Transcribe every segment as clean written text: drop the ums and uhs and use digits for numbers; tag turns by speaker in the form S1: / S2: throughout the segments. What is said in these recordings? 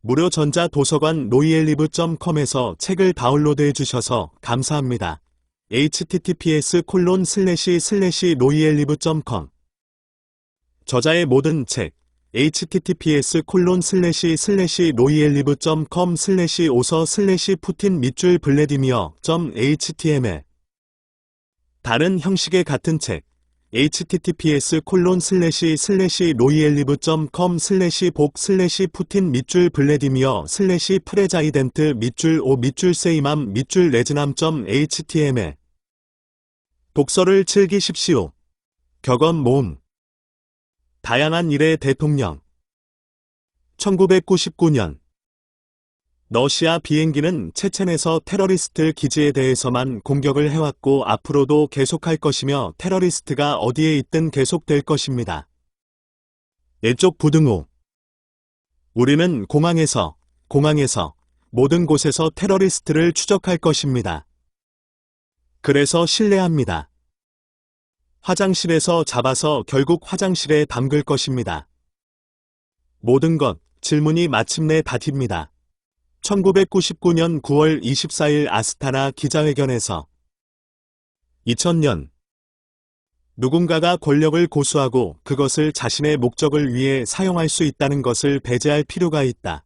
S1: 무료 전자도서관 노이엘리브.com에서 책을 다운로드해 주셔서 감사합니다. https://noiellive.com 저자의 모든 책 https://noiellive.com/오서/푸틴-블레디미어.html 다른 형식의 같은 책 https://noiellive.com/복/푸틴-블레디미어/프레자이덴트-오세이맘-레즈남.html 독서를 즐기십시오. 격언 모음 다양한 일의 대통령 1999년 러시아 비행기는 체첸에서 테러리스트 기지에 대해서만 공격을 해왔고 앞으로도 계속할 것이며 테러리스트가 어디에 있든 계속될 것입니다. 일족 부등호 우리는 공항에서 모든 곳에서 테러리스트를 추적할 것입니다. 그래서 신뢰합니다. 화장실에서 잡아서 결국 화장실에 담글 것입니다. 모든 것, 질문이 마침내 답입니다. 1999년 9월 24일 아스타나 기자회견에서 2000년 누군가가 권력을 고수하고 그것을 자신의 목적을 위해 사용할 수 있다는 것을 배제할 필요가 있다.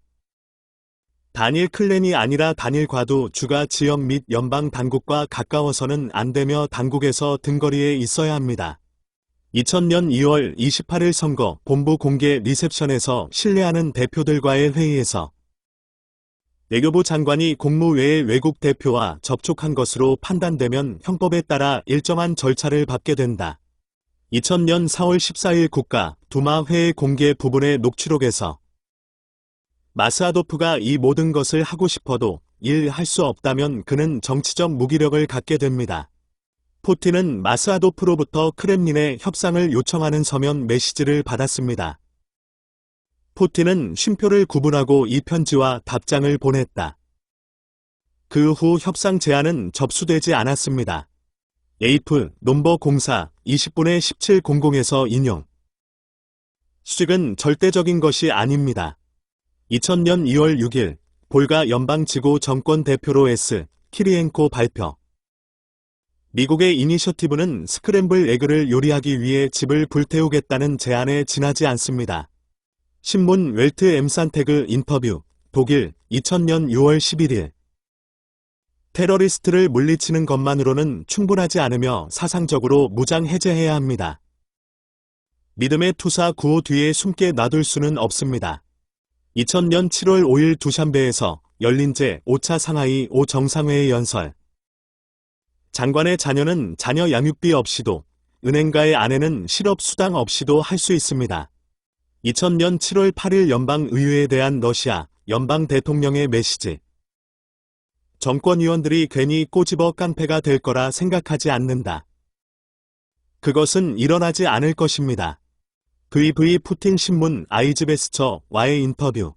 S1: 단일 클랜이 아니라 단일 과도 주가 지역 및 연방 당국과 가까워서는 안 되며 당국에서 등거리에 있어야 합니다. 2000년 2월 28일 선거 본부 공개 리셉션에서 신뢰하는 대표들과의 회의에서 외교부 장관이 국무회의 외국 대표와 접촉한 것으로 판단되면 형법에 따라 일정한 절차를 밟게 된다. 2000년 4월 14일 국가 두마 회의 공개 부분의 녹취록에서 마스아도프가 이 모든 것을 하고 싶어도 할 수 없다면 그는 정치적 무기력을 갖게 됩니다. 푸틴은 마스아도프로부터 크렘린에 협상을 요청하는 서면 메시지를 받았습니다. 푸틴은 쉼표를 구분하고 이 편지와 답장을 보냈다. 그 후 협상 제안은 접수되지 않았습니다. 에이프 넘버 04 20분에 1700에서 인용 수직은 절대적인 것이 아닙니다. 2000년 2월 6일 볼가 연방지구 정권 대표로 키리엔코 발표 미국의 이니셔티브는 스크램블 에그를 요리하기 위해 집을 불태우겠다는 제안에 지나지 않습니다. 신문 웰트 엠산테그 인터뷰 독일 2000년 6월 11일 테러리스트를 물리치는 것만으로는 충분하지 않으며 사상적으로 무장 해제해야 합니다. 믿음의 투사 구호 뒤에 숨게 놔둘 수는 없습니다. 2000년 7월 5일 두샨베에서 열린 제5차 상하이 5정상회의 연설 장관의 자녀는 자녀 양육비 없이도 은행가의 아내는 실업수당 없이도 할 수 있습니다. 2000년 7월 8일 연방의회에 대한 러시아 연방 대통령의 메시지 정권위원들이 괜히 꼬집어 깡패가 될 거라 생각하지 않는다. 그것은 일어나지 않을 것입니다. VV 푸틴 신문 아이즈베스처와의 인터뷰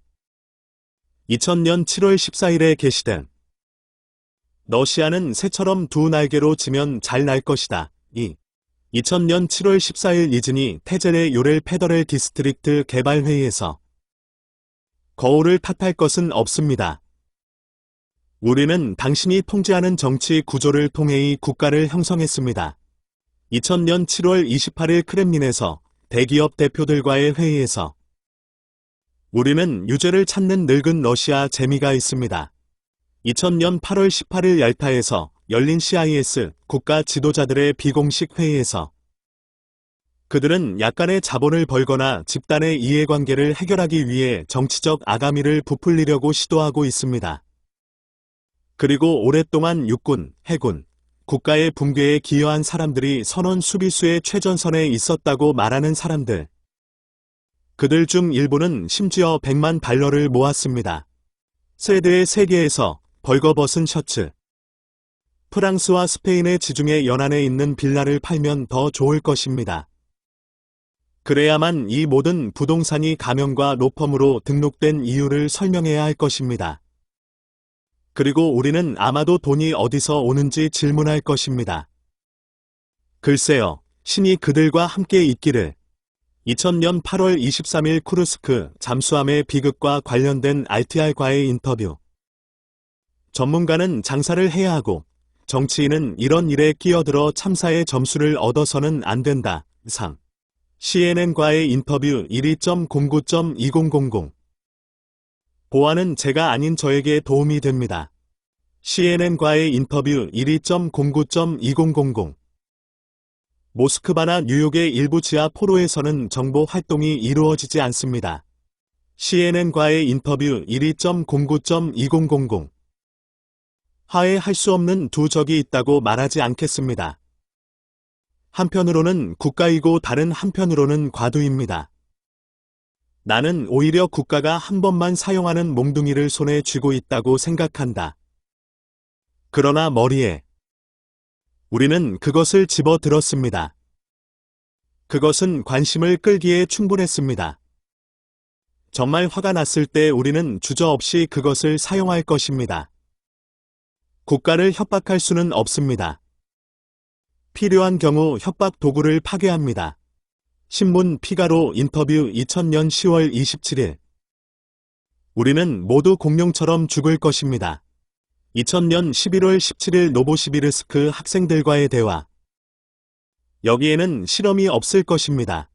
S1: 2000년 7월 14일에 게시된 러시아는 새처럼 두 날개로 지면 잘 날 것이다. 2000년 7월 14일 이즈니 테젤의 요렐 페더렐 디스트릭트 개발회의에서 거울을 탓할 것은 없습니다. 우리는 당신이 통제하는 정치 구조를 통해 이 국가를 형성했습니다. 2000년 7월 28일 크렘린에서 대기업 대표들과의 회의에서 우리는 유죄를 찾는 늙은 러시아 재미가 있습니다. 2000년 8월 18일 얄타에서 열린 CIS 국가 지도자들의 비공식 회의에서 그들은 약간의 자본을 벌거나 집단의 이해관계를 해결하기 위해 정치적 아가미를 부풀리려고 시도하고 있습니다. 그리고 오랫동안 육군, 해군, 국가의 붕괴에 기여한 사람들이 선원 수비수의 최전선에 있었다고 말하는 사람들. 그들 중 일부는 심지어 100만 달러를 모았습니다. 스웨드의 세계에서 벌거벗은 셔츠. 프랑스와 스페인의 지중해 연안에 있는 빌라를 팔면 더 좋을 것입니다. 그래야만 이 모든 부동산이 가명과 로펌으로 등록된 이유를 설명해야 할 것입니다. 그리고 우리는 아마도 돈이 어디서 오는지 질문할 것입니다. 글쎄요, 신이 그들과 함께 있기를. 2000년 8월 23일 쿠르스크 잠수함의 비극과 관련된 RTR과의 인터뷰. 전문가는 장사를 해야 하고 정치인은 이런 일에 끼어들어 참사의 점수를 얻어서는 안 된다. 상. CNN과의 인터뷰 12.09.2000. 보안은 제가 아닌 저에게 도움이 됩니다. CNN과의 인터뷰 12.09.2000. 모스크바나 뉴욕의 일부 지하 포로에서는 정보 활동이 이루어지지 않습니다. CNN과의 인터뷰 12.09.2000. 화해할 수 없는 두 적이 있다고 말하지 않겠습니다. 한편으로는 국가이고 다른 한편으로는 과도입니다. 나는 오히려 국가가 한 번만 사용하는 몽둥이를 손에 쥐고 있다고 생각한다. 그러나 머리에 우리는 그것을 집어들었습니다. 그것은 관심을 끌기에 충분했습니다. 정말 화가 났을 때 우리는 주저없이 그것을 사용할 것입니다. 국가를 협박할 수는 없습니다. 필요한 경우 협박 도구를 파괴합니다. 신문 피가로 인터뷰 2000년 10월 27일. 우리는 모두 공룡처럼 죽을 것입니다. 2000년 11월 17일 노보시비르스크 학생들과의 대화. 여기에는 실험이 없을 것입니다.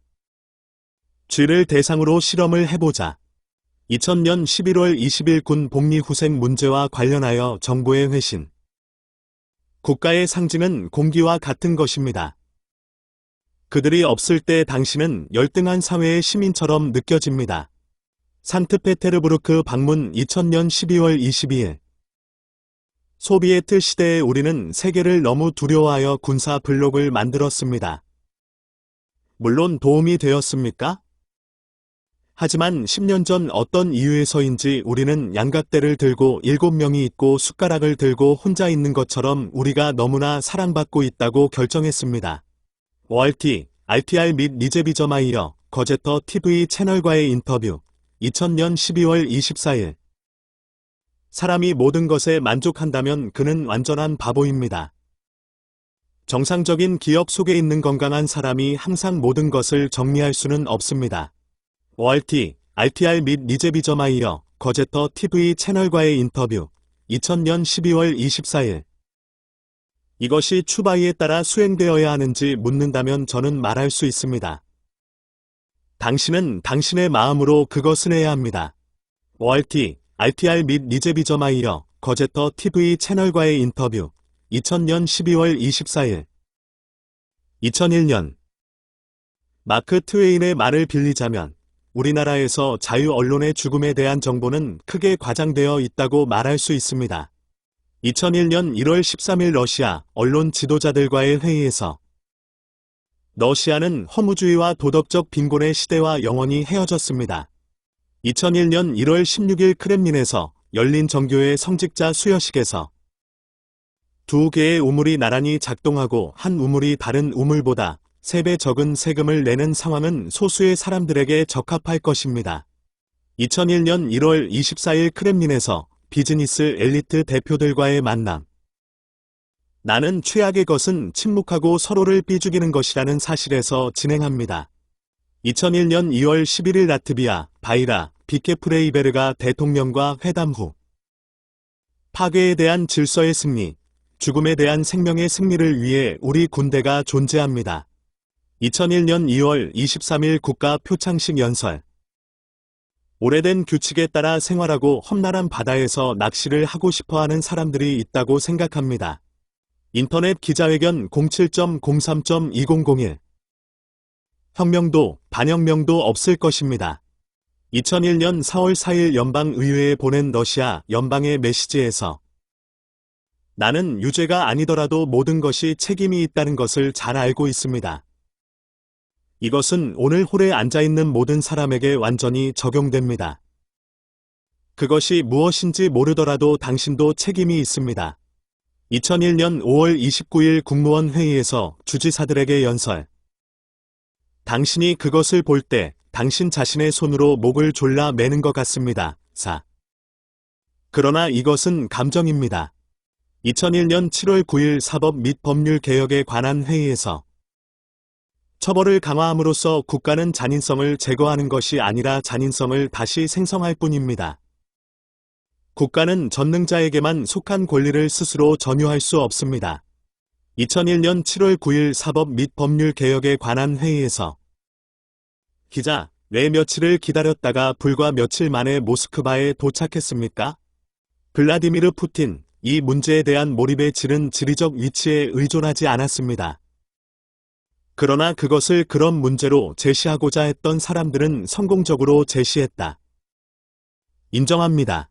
S1: 쥐를 대상으로 실험을 해보자. 2000년 11월 20일 군 복리후생 문제와 관련하여 정부의 회신. 국가의 상징은 공기와 같은 것입니다. 그들이 없을 때 당신은 열등한 사회의 시민처럼 느껴집니다. 산트페테르부르크 방문 2000년 12월 22일. 소비에트 시대에 우리는 세계를 너무 두려워하여 군사 블록을 만들었습니다. 물론 도움이 되었습니까? 하지만 10년 전 어떤 이유에서인지 우리는 양각대를 들고 7명이 있고 숟가락을 들고 혼자 있는 것처럼 우리가 너무나 사랑받고 있다고 결정했습니다. 월티, RTR 및 리제비저마이어, 거제터 TV 채널과의 인터뷰. 2000년 12월 24일. 사람이 모든 것에 만족한다면 그는 완전한 바보입니다. 정상적인 기업 속에 있는 건강한 사람이 항상 모든 것을 정리할 수는 없습니다. 월티, RTR 및 리제비저마이어, 거제터 TV 채널과의 인터뷰. 2000년 12월 24일. 이것이 추바이에 따라 수행되어야 하는지 묻는다면 저는 말할 수 있습니다. 당신은 당신의 마음으로 그것을 해야 합니다. 월티, RTR 및 리제비저마이어, 거제터 TV 채널과의 인터뷰. 2000년 12월 24일. 2001년. 마크 트웨인의 말을 빌리자면 우리나라에서 자유 언론의 죽음에 대한 정보는 크게 과장되어 있다고 말할 수 있습니다. 2001년 1월 13일 러시아 언론 지도자들과의 회의에서 러시아는 허무주의와 도덕적 빈곤의 시대와 영원히 헤어졌습니다. 2001년 1월 16일 크렘린에서 열린 정교회 성직자 수여식에서 두 개의 우물이 나란히 작동하고 한 우물이 다른 우물보다 3배 적은 세금을 내는 상황은 소수의 사람들에게 적합할 것입니다. 2001년 1월 24일 크렘린에서 비즈니스 엘리트 대표들과의 만남. 나는 최악의 것은 침묵하고 서로를 삐죽이는 것이라는 사실에서 진행합니다. 2001년 2월 11일 라트비아 바이라 비케프레이베르가 대통령과 회담 후 파괴에 대한 질서의 승리, 죽음에 대한 생명의 승리를 위해 우리 군대가 존재합니다. 2001년 2월 23일 국가 표창식 연설. 오래된 규칙에 따라 생활하고 험난한 바다에서 낚시를 하고 싶어하는 사람들이 있다고 생각합니다. 인터넷 기자회견 07.03.2001. 혁명도 반혁명도 없을 것입니다. 2001년 4월 4일 연방의회에 보낸 러시아 연방의 메시지에서 나는 유죄가 아니더라도 모든 것이 책임이 있다는 것을 잘 알고 있습니다. 이것은 오늘 홀에 앉아있는 모든 사람에게 완전히 적용됩니다. 그것이 무엇인지 모르더라도 당신도 책임이 있습니다. 2001년 5월 29일 국무원 회의에서 주지사들에게 연설. 당신이 그것을 볼 때 당신 자신의 손으로 목을 졸라 매는 것 같습니다. 4. 그러나 이것은 감정입니다. 2001년 7월 9일 사법 및 법률 개혁에 관한 회의에서 처벌을 강화함으로써 국가는 잔인성을 제거하는 것이 아니라 잔인성을 다시 생성할 뿐입니다. 국가는 전능자에게만 속한 권리를 스스로 전유할 수 없습니다. 2001년 7월 9일 사법 및 법률 개혁에 관한 회의에서 기자, 왜 며칠을 기다렸다가 불과 며칠 만에 모스크바에 도착했습니까? 블라디미르 푸틴, 이 문제에 대한 몰입의 질은 지리적 위치에 의존하지 않았습니다. 그러나 그것을 그런 문제로 제시하고자 했던 사람들은 성공적으로 제시했다. 인정합니다.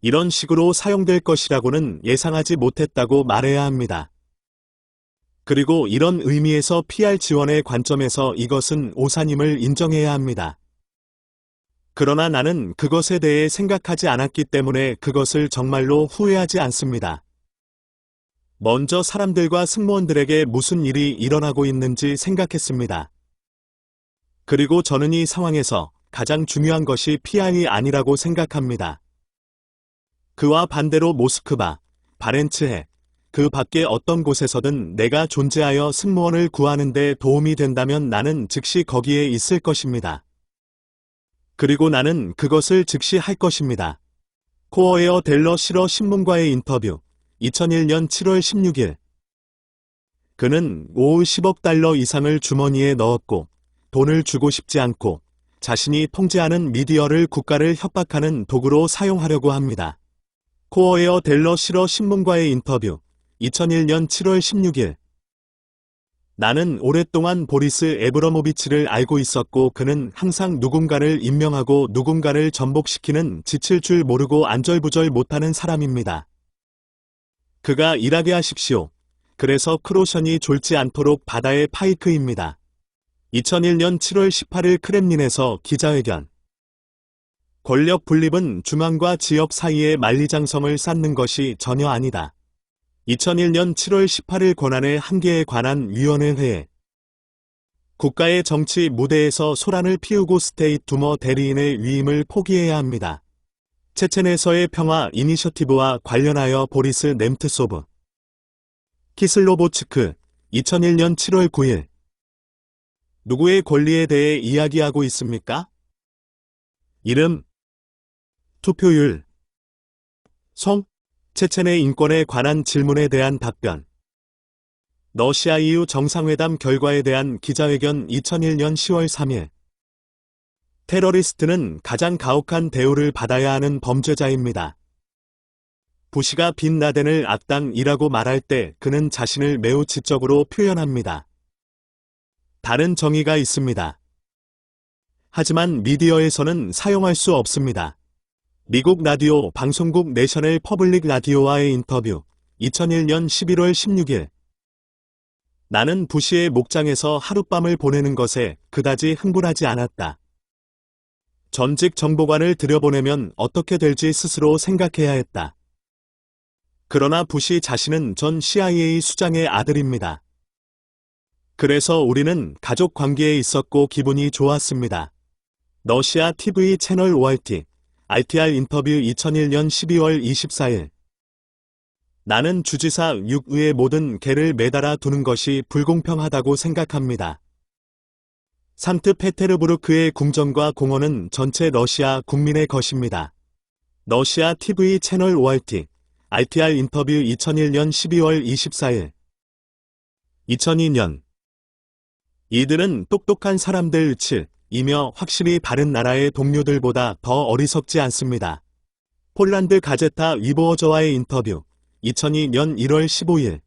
S1: 이런 식으로 사용될 것이라고는 예상하지 못했다고 말해야 합니다. 그리고 이런 의미에서 PR 지원의 관점에서 이것은 오산임을 인정해야 합니다. 그러나 나는 그것에 대해 생각하지 않았기 때문에 그것을 정말로 후회하지 않습니다. 먼저 사람들과 승무원들에게 무슨 일이 일어나고 있는지 생각했습니다. 그리고 저는 이 상황에서 가장 중요한 것이 PR이 아니라고 생각합니다. 그와 반대로 모스크바, 바렌츠해, 그 밖에 어떤 곳에서든 내가 존재하여 승무원을 구하는 데 도움이 된다면 나는 즉시 거기에 있을 것입니다. 그리고 나는 그것을 즉시 할 것입니다. 코어웨어 델러 실어 신문과의 인터뷰, 2001년 7월 16일. 그는 10억 달러 이상을 주머니에 넣었고, 돈을 주고 싶지 않고, 자신이 통제하는 미디어를 국가를 협박하는 도구로 사용하려고 합니다. 코어웨어 델러 실어 신문과의 인터뷰, 2001년 7월 16일. 나는 오랫동안 보리스 에브러모비치를 알고 있었고 그는 항상 누군가를 임명하고 누군가를 전복시키는 지칠 줄 모르고 안절부절 못하는 사람입니다. 그가 일하게 하십시오. 그래서 크로션이 졸지 않도록 바다의 파이크입니다. 2001년 7월 18일 크렘린에서 기자회견. 권력 분립은 중앙과 지역 사이의 만리장성을 쌓는 것이 전혀 아니다. 2001년 7월 18일 권한의 한계에 관한 위원회 회의. 국가의 정치 무대에서 소란을 피우고 스테이트 두머 대리인의 위임을 포기해야 합니다. 체첸에서의 평화 이니셔티브와 관련하여 보리스 넴트소브. 키슬로보츠크, 2001년 7월 9일. 누구의 권리에 대해 이야기하고 있습니까? 이름, 투표율, 성, 체첸의 인권에 관한 질문에 대한 답변. 러시아 EU 정상회담 결과에 대한 기자회견 2001년 10월 3일. 테러리스트는 가장 가혹한 대우를 받아야 하는 범죄자입니다. 부시가 빈 라덴을 악당이라고 말할 때 그는 자신을 매우 지적으로 표현합니다. 다른 정의가 있습니다. 하지만 미디어에서는 사용할 수 없습니다. 미국 라디오 방송국 내셔널 퍼블릭 라디오와의 인터뷰, 2001년 11월 16일. 나는 부시의 목장에서 하룻밤을 보내는 것에 그다지 흥분하지 않았다. 전직 정보관을 들여보내면 어떻게 될지 스스로 생각해야 했다. 그러나 부시 자신은 전 CIA 수장의 아들입니다. 그래서 우리는 가족 관계에 있었고 기분이 좋았습니다. 러시아 TV 채널 ORT, RTR 인터뷰 2001년 12월 24일. 나는 주지사 6의의 모든 개를 매달아 두는 것이 불공평하다고 생각합니다. 산트페테르부르크의 궁전과 공원은 전체 러시아 국민의 것입니다. 러시아 TV 채널 ORT, RTR 인터뷰 2001년 12월 24일. 2002년. 이들은 똑똑한 사람들 7이며 확실히 다른 나라의 동료들보다 더 어리석지 않습니다. 폴란드 가제타 위보어저와의 인터뷰, 2002년 1월 15일.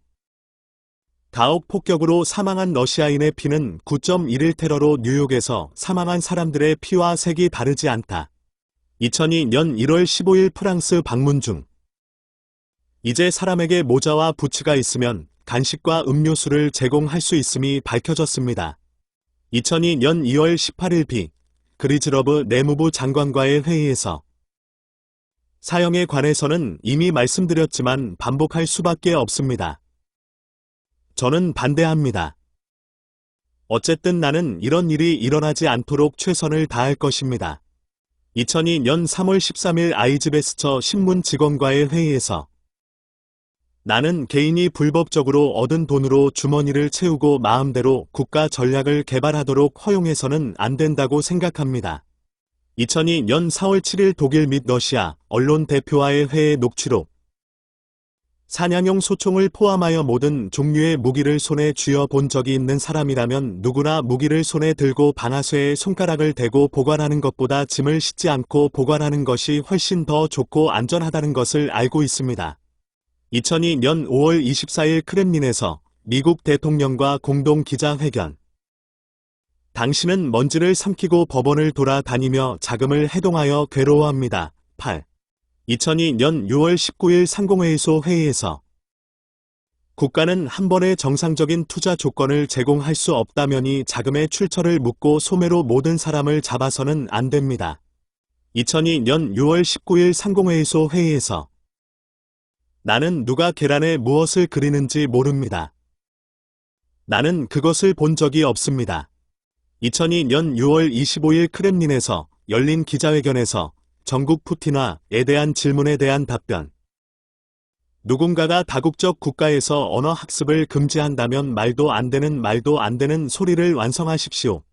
S1: 가혹 폭격으로 사망한 러시아인의 피는 9.11 테러로 뉴욕에서 사망한 사람들의 피와 색이 다르지 않다. 2002년 1월 15일 프랑스 방문 중. 이제 사람에게 모자와 부츠가 있으면 간식과 음료수를 제공할 수 있음이 밝혀졌습니다. 2002년 2월 18일 비. 그리즈러브 내무부 장관과의 회의에서 사형에 관해서는 이미 말씀드렸지만 반복할 수밖에 없습니다. 저는 반대합니다. 어쨌든 나는 이런 일이 일어나지 않도록 최선을 다할 것입니다. 2002년 3월 13일 아이즈베스처 신문 직원과의 회의에서 나는 개인이 불법적으로 얻은 돈으로 주머니를 채우고 마음대로 국가 전략을 개발하도록 허용해서는 안 된다고 생각합니다. 2002년 4월 7일 독일 및 러시아 언론 대표와의 회의 녹취록. 사냥용 소총을 포함하여 모든 종류의 무기를 손에 쥐어 본 적이 있는 사람이라면 누구나 무기를 손에 들고 방아쇠에 손가락을 대고 보관하는 것보다 짐을 싣지 않고 보관하는 것이 훨씬 더 좋고 안전하다는 것을 알고 있습니다. 2002년 5월 24일 크렘린에서 미국 대통령과 공동 기자회견. 당신은 먼지를 삼키고 법원을 돌아다니며 자금을 해동하여 괴로워합니다. 8. 2002년 6월 19일 상공회의소 회의에서 국가는 한 번의 정상적인 투자 조건을 제공할 수 없다면이 자금의 출처를 묻고 소매로 모든 사람을 잡아서는 안 됩니다. 2002년 6월 19일 상공회의소 회의에서 나는 누가 계란에 무엇을 그리는지 모릅니다. 나는 그것을 본 적이 없습니다. 2002년 6월 25일 크렘린에서 열린 기자회견에서 전국 푸틴화에 대한 질문에 대한 답변. 누군가가 다국적 국가에서 언어 학습을 금지한다면 말도 안 되는 소리를 완성하십시오.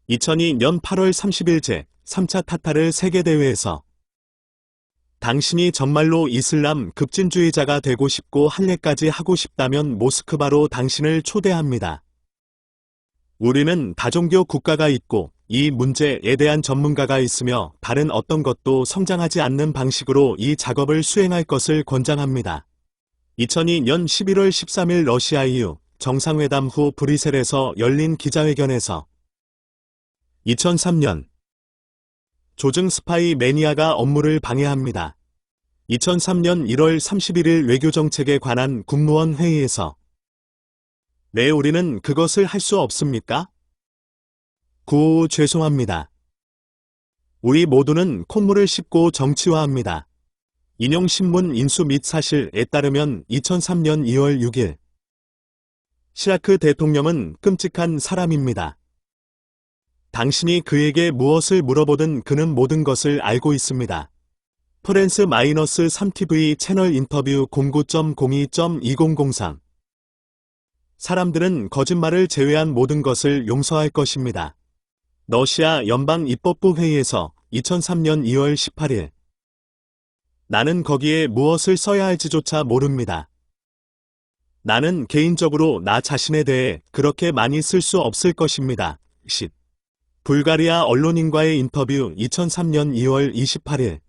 S1: 2002년 8월 30일 제3차 타타르 세계대회에서 당신이 정말로 이슬람 급진주의자가 되고 싶고 할례까지 하고 싶다면 모스크바로 당신을 초대합니다. 우리는 다종교 국가가 있고 이 문제에 대한 전문가가 있으며 다른 어떤 것도 성장하지 않는 방식으로 이 작업을 수행할 것을 권장합니다. 2002년 11월 13일 러시아 EU 정상회담 후 브뤼셀에서 열린 기자회견에서 2003년 조증 스파이 매니아가 업무를 방해합니다. 2003년 1월 31일 외교정책에 관한 국무원 회의에서 네, 우리는 그것을 할 수 없습니까? 죄송합니다. 우리 모두는 콧물을 씹고 정치화합니다. 인용 신문 인수 및 사실에 따르면 2003년 2월 6일 시라크 대통령은 끔찍한 사람입니다. 당신이 그에게 무엇을 물어보든 그는 모든 것을 알고 있습니다. 프랜스-3TV 채널 인터뷰 09.02.2003 사람들은 거짓말을 제외한 모든 것을 용서할 것입니다. 러시아 연방입법부 회의에서 2003년 2월 18일 나는 거기에 무엇을 써야 할지조차 모릅니다. 나는 개인적으로 나 자신에 대해 그렇게 많이 쓸 수 없을 것입니다. 10. 불가리아 언론인과의 인터뷰 2003년 2월 28일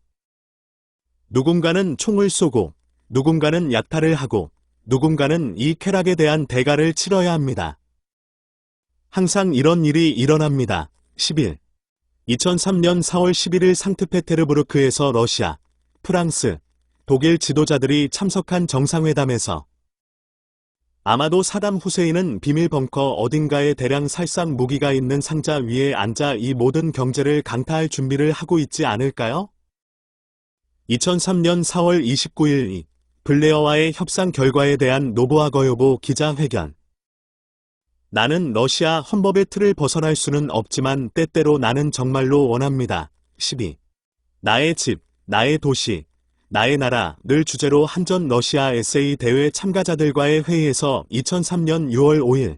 S1: 누군가는 총을 쏘고 누군가는 약탈을 하고 누군가는 이 쾌락에 대한 대가를 치러야 합니다. 항상 이런 일이 일어납니다. 11. 2003년 4월 11일 상트페테르부르크에서 러시아, 프랑스, 독일 지도자들이 참석한 정상회담에서 아마도 사담 후세인은 비밀 벙커 어딘가에 대량 살상 무기가 있는 상자 위에 앉아 이 모든 경제를 강타할 준비를 하고 있지 않을까요? 2003년 4월 29일 블레어와의 협상 결과에 대한 노보아거요보 기자회견. 나는 러시아 헌법의 틀을 벗어날 수는 없지만 때때로 나는 정말로 원합니다. 12. 나의 집, 나의 도시, 나의 나라를 주제로 한전 러시아 에세이 대회 참가자들과의 회의에서 2003년 6월 5일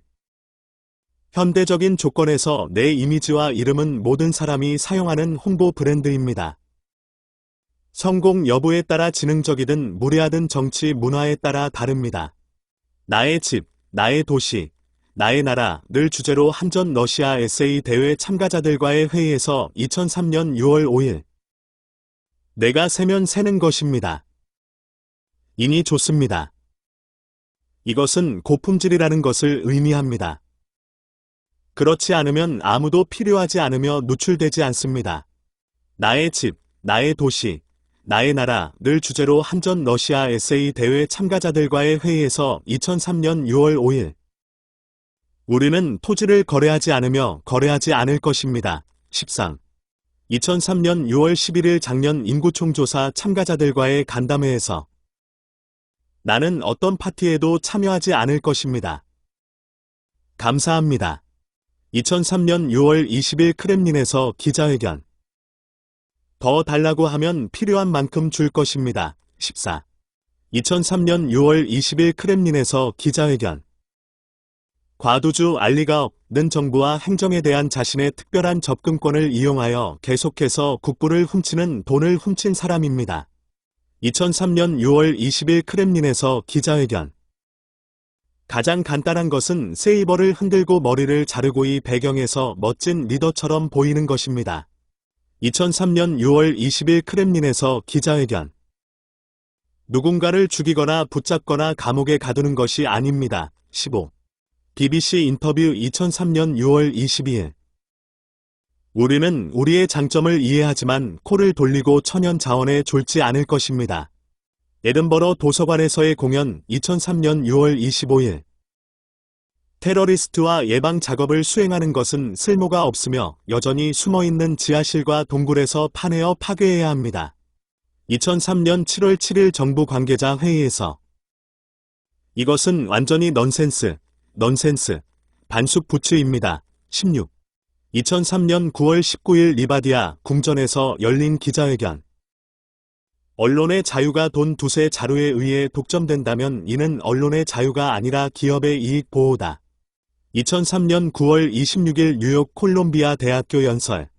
S1: 현대적인 조건에서 내 이미지와 이름은 모든 사람이 사용하는 홍보 브랜드입니다. 성공 여부에 따라 지능적이든 무례하든 정치 문화에 따라 다릅니다. 나의 집, 나의 도시, 나의 나라를 주제로 한전 러시아 에세이 대회 참가자들과의 회의에서 2003년 6월 5일 내가 세면 세는 것입니다. 이니 좋습니다. 이것은 고품질이라는 것을 의미합니다. 그렇지 않으면 아무도 필요하지 않으며 누출되지 않습니다. 나의 집, 나의 도시, 나의 나라를 주제로 한전 러시아 에세이 대회 참가자들과의 회의에서 2003년 6월 5일 우리는 토지를 거래하지 않으며 거래하지 않을 것입니다. 13. 2003년 6월 11일 작년 인구총조사 참가자들과의 간담회에서 나는 어떤 파티에도 참여하지 않을 것입니다. 감사합니다. 2003년 6월 20일 크렘린에서 기자회견. 더 달라고 하면 필요한 만큼 줄 것입니다. 14. 2003년 6월 20일 크렘린에서 기자회견. 과도주 알리가업는 정부와 행정에 대한 자신의 특별한 접근권을 이용하여 계속해서 국부를 훔치는 돈을 훔친 사람입니다. 2003년 6월 20일 크렘린에서 기자회견. 가장 간단한 것은 세이버를 흔들고 머리를 자르고 이 배경에서 멋진 리더처럼 보이는 것입니다. 2003년 6월 20일 크렘린에서 기자회견. 누군가를 죽이거나 붙잡거나 감옥에 가두는 것이 아닙니다. 15. BBC 인터뷰 2003년 6월 22일. 우리는 우리의 장점을 이해하지만 코를 돌리고 천연 자원에 졸지 않을 것입니다. 에든버러 도서관에서의 공연 2003년 6월 25일. 테러리스트와 예방 작업을 수행하는 것은 쓸모가 없으며 여전히 숨어있는 지하실과 동굴에서 파내어 파괴해야 합니다. 2003년 7월 7일 정부 관계자 회의에서 이것은 완전히 넌센스, 반숙 부츠입니다. 16. 2003년 9월 19일 리바디아 궁전에서 열린 기자회견. 언론의 자유가 돈 두세 자루에 의해 독점된다면 이는 언론의 자유가 아니라 기업의 이익 보호다. 2003년 9월 26일 뉴욕 콜롬비아 대학교 연설.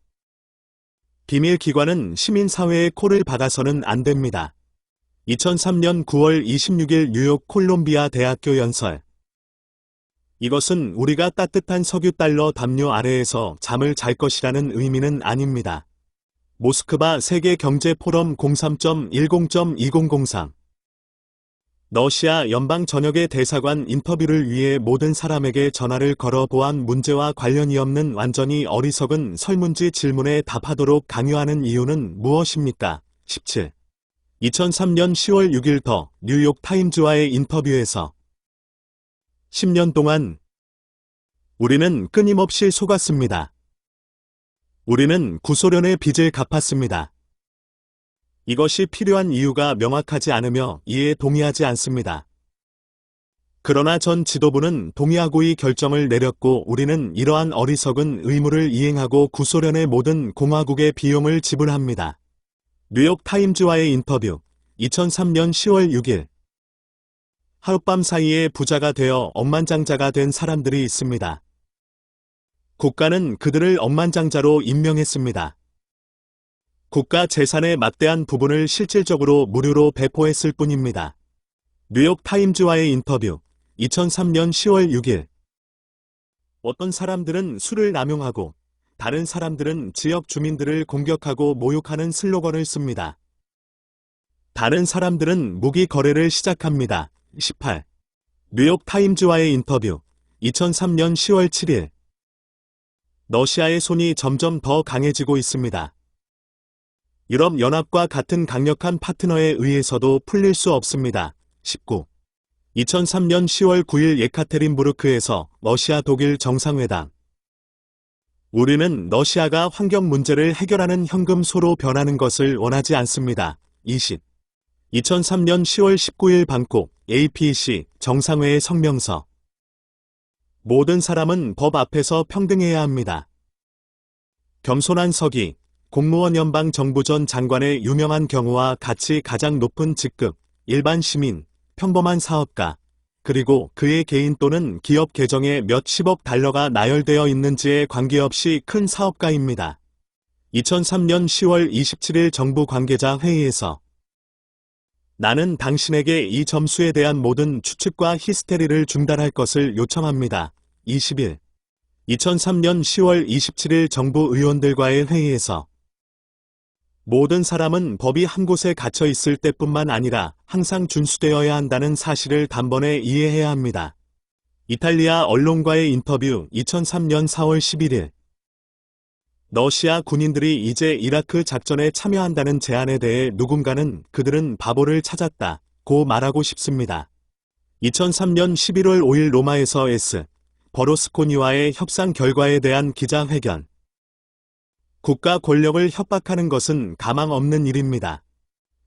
S1: 비밀기관은 시민사회의 코를 박아서는 안 됩니다. 2003년 9월 26일 뉴욕 콜롬비아 대학교 연설. 이것은 우리가 따뜻한 석유 달러 담요 아래에서 잠을 잘 것이라는 의미는 아닙니다. 모스크바 세계경제포럼 03.10.2003. 러시아 연방 전역의 대사관 인터뷰를 위해 모든 사람에게 전화를 걸어 보안 문제와 관련이 없는 완전히 어리석은 설문지 질문에 답하도록 강요하는 이유는 무엇입니까? 17. 2003년 10월 6일 더 뉴욕 타임즈와의 인터뷰에서 10년 동안 우리는 끊임없이 속았습니다. 우리는 구소련의 빚을 갚았습니다. 이것이 필요한 이유가 명확하지 않으며 이에 동의하지 않습니다. 그러나 전 지도부는 동의하고 이 결정을 내렸고 우리는 이러한 어리석은 의무를 이행하고 구소련의 모든 공화국의 비용을 지불합니다. 뉴욕 타임즈와의 인터뷰 2003년 10월 6일. 하룻밤 사이에 부자가 되어 억만장자가 된 사람들이 있습니다. 국가는 그들을 억만장자로 임명했습니다. 국가 재산의 막대한 부분을 실질적으로 무료로 배포했을 뿐입니다. 뉴욕 타임즈와의 인터뷰 2003년 10월 6일. 어떤 사람들은 술을 남용하고 다른 사람들은 지역 주민들을 공격하고 모욕하는 슬로건을 씁니다. 다른 사람들은 무기 거래를 시작합니다. 18. 뉴욕 타임즈와의 인터뷰 2003년 10월 7일. 러시아의 손이 점점 더 강해지고 있습니다. 유럽연합과 같은 강력한 파트너에 의해서도 풀릴 수 없습니다. 19. 2003년 10월 9일 예카테린부르크에서 러시아 독일 정상회담. 우리는 러시아가 환경 문제를 해결하는 현금소로 변하는 것을 원하지 않습니다. 20. 2003년 10월 19일 방콕 APEC 정상회의 성명서. 모든 사람은 법 앞에서 평등해야 합니다. 겸손한 서기, 공무원 연방 정부 전 장관의 유명한 경우와 같이 가장 높은 직급, 일반 시민, 평범한 사업가, 그리고 그의 개인 또는 기업 계정에 몇십억 달러가 나열되어 있는지에 관계없이 큰 사업가입니다. 2003년 10월 27일 정부 관계자 회의에서 나는 당신에게 이 점수에 대한 모든 추측과 히스테리를 중단할 것을 요청합니다. 20일. 2003년 10월 27일 정부 의원들과의 회의에서 모든 사람은 법이 한 곳에 갇혀 있을 때뿐만 아니라 항상 준수되어야 한다는 사실을 단번에 이해해야 합니다. 이탈리아 언론과의 인터뷰 2003년 4월 11일. 러시아 군인들이 이제 이라크 작전에 참여한다는 제안에 대해 누군가는 그들은 바보를 찾았다고 말하고 싶습니다. 2003년 11월 5일 로마에서 S. 버로스코니와의 협상 결과에 대한 기자회견. 국가 권력을 협박하는 것은 가망 없는 일입니다.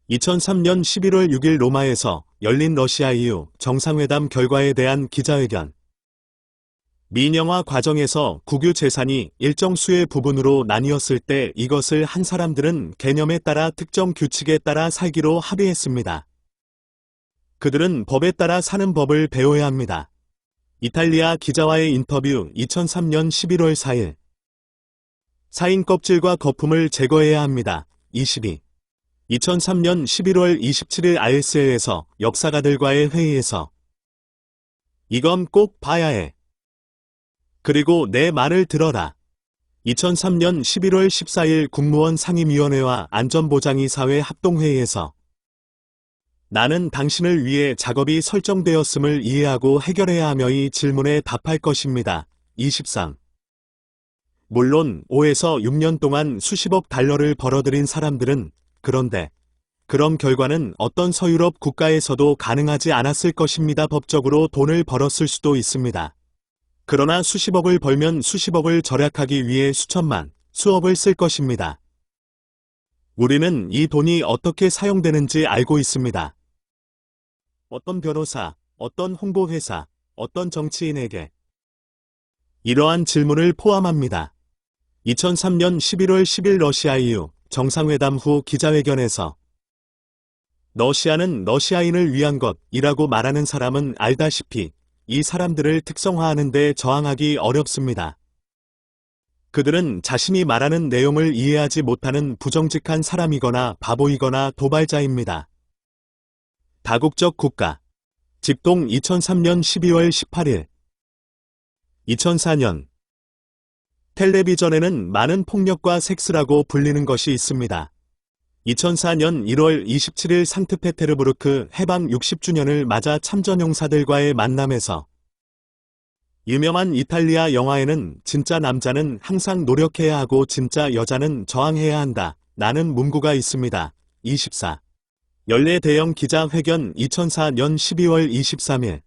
S1: 2003년 11월 6일 로마에서 열린 러시아 EU 정상회담 결과에 대한 기자회견. 민영화 과정에서 국유 재산이 일정 수의 부분으로 나뉘었을 때 이것을 한 사람들은 개념에 따라 특정 규칙에 따라 살기로 합의했습니다. 그들은 법에 따라 사는 법을 배워야 합니다. 이탈리아 기자와의 인터뷰 2003년 11월 4일. 사인 껍질과 거품을 제거해야 합니다. 22. 2003년 11월 27일 RSL에서 역사가들과의 회의에서 이건 꼭 봐야 해. 그리고 내 말을 들어라. 2003년 11월 14일 국무원 상임위원회와 안전보장이사회 합동회의에서 나는 당신을 위해 작업이 설정되었음을 이해하고 해결해야 하며 이 질문에 답할 것입니다. 23. 물론 5에서 6년 동안 수십억 달러를 벌어들인 사람들은 그런데 그런 결과는 어떤 서유럽 국가에서도 가능하지 않았을 것입니다. 법적으로 돈을 벌었을 수도 있습니다. 그러나 수십억을 벌면 수십억을 절약하기 위해 수천만, 수억을 쓸 것입니다. 우리는 이 돈이 어떻게 사용되는지 알고 있습니다. 어떤 변호사, 어떤 홍보회사, 어떤 정치인에게 이러한 질문을 포함합니다. 2003년 11월 10일 러시아 EU 정상회담 후 기자회견에서 러시아는 러시아인을 위한 것이라고 말하는 사람은 알다시피 이 사람들을 특성화하는 데 저항하기 어렵습니다. 그들은 자신이 말하는 내용을 이해하지 못하는 부정직한 사람이거나 바보이거나 도발자입니다. 다국적 국가. 집동 2003년 12월 18일. 2004년. 텔레비전에는 많은 폭력과 섹스라고 불리는 것이 있습니다. 2004년 1월 27일 상트페테르부르크 해방 60주년을 맞아 참전용사들과의 만남에서 유명한 이탈리아 영화에는 진짜 남자는 항상 노력해야 하고 진짜 여자는 저항해야 한다. 라는 문구가 있습니다. 24. 연례 대형 기자회견 2004년 12월 23일.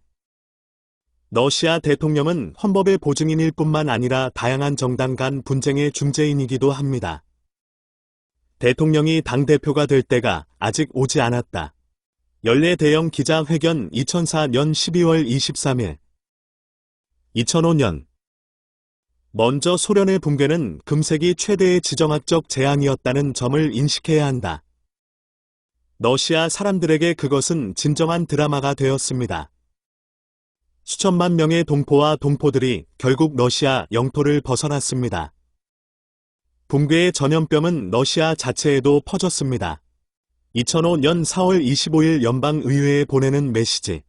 S1: 러시아 대통령은 헌법의 보증인일 뿐만 아니라 다양한 정당 간 분쟁의 중재인이기도 합니다. 대통령이 당대표가 될 때가 아직 오지 않았다. 연례 대형 기자회견 2004년 12월 23일. 2005년. 먼저 소련의 붕괴는 금세기 최대의 지정학적 재앙이었다는 점을 인식해야 한다. 러시아 사람들에게 그것은 진정한 드라마가 되었습니다. 수천만 명의 동포와 동포들이 결국 러시아 영토를 벗어났습니다. 붕괴의 전염병은 러시아 자체에도 퍼졌습니다. 2005년 4월 25일 연방의회에 보내는 메시지.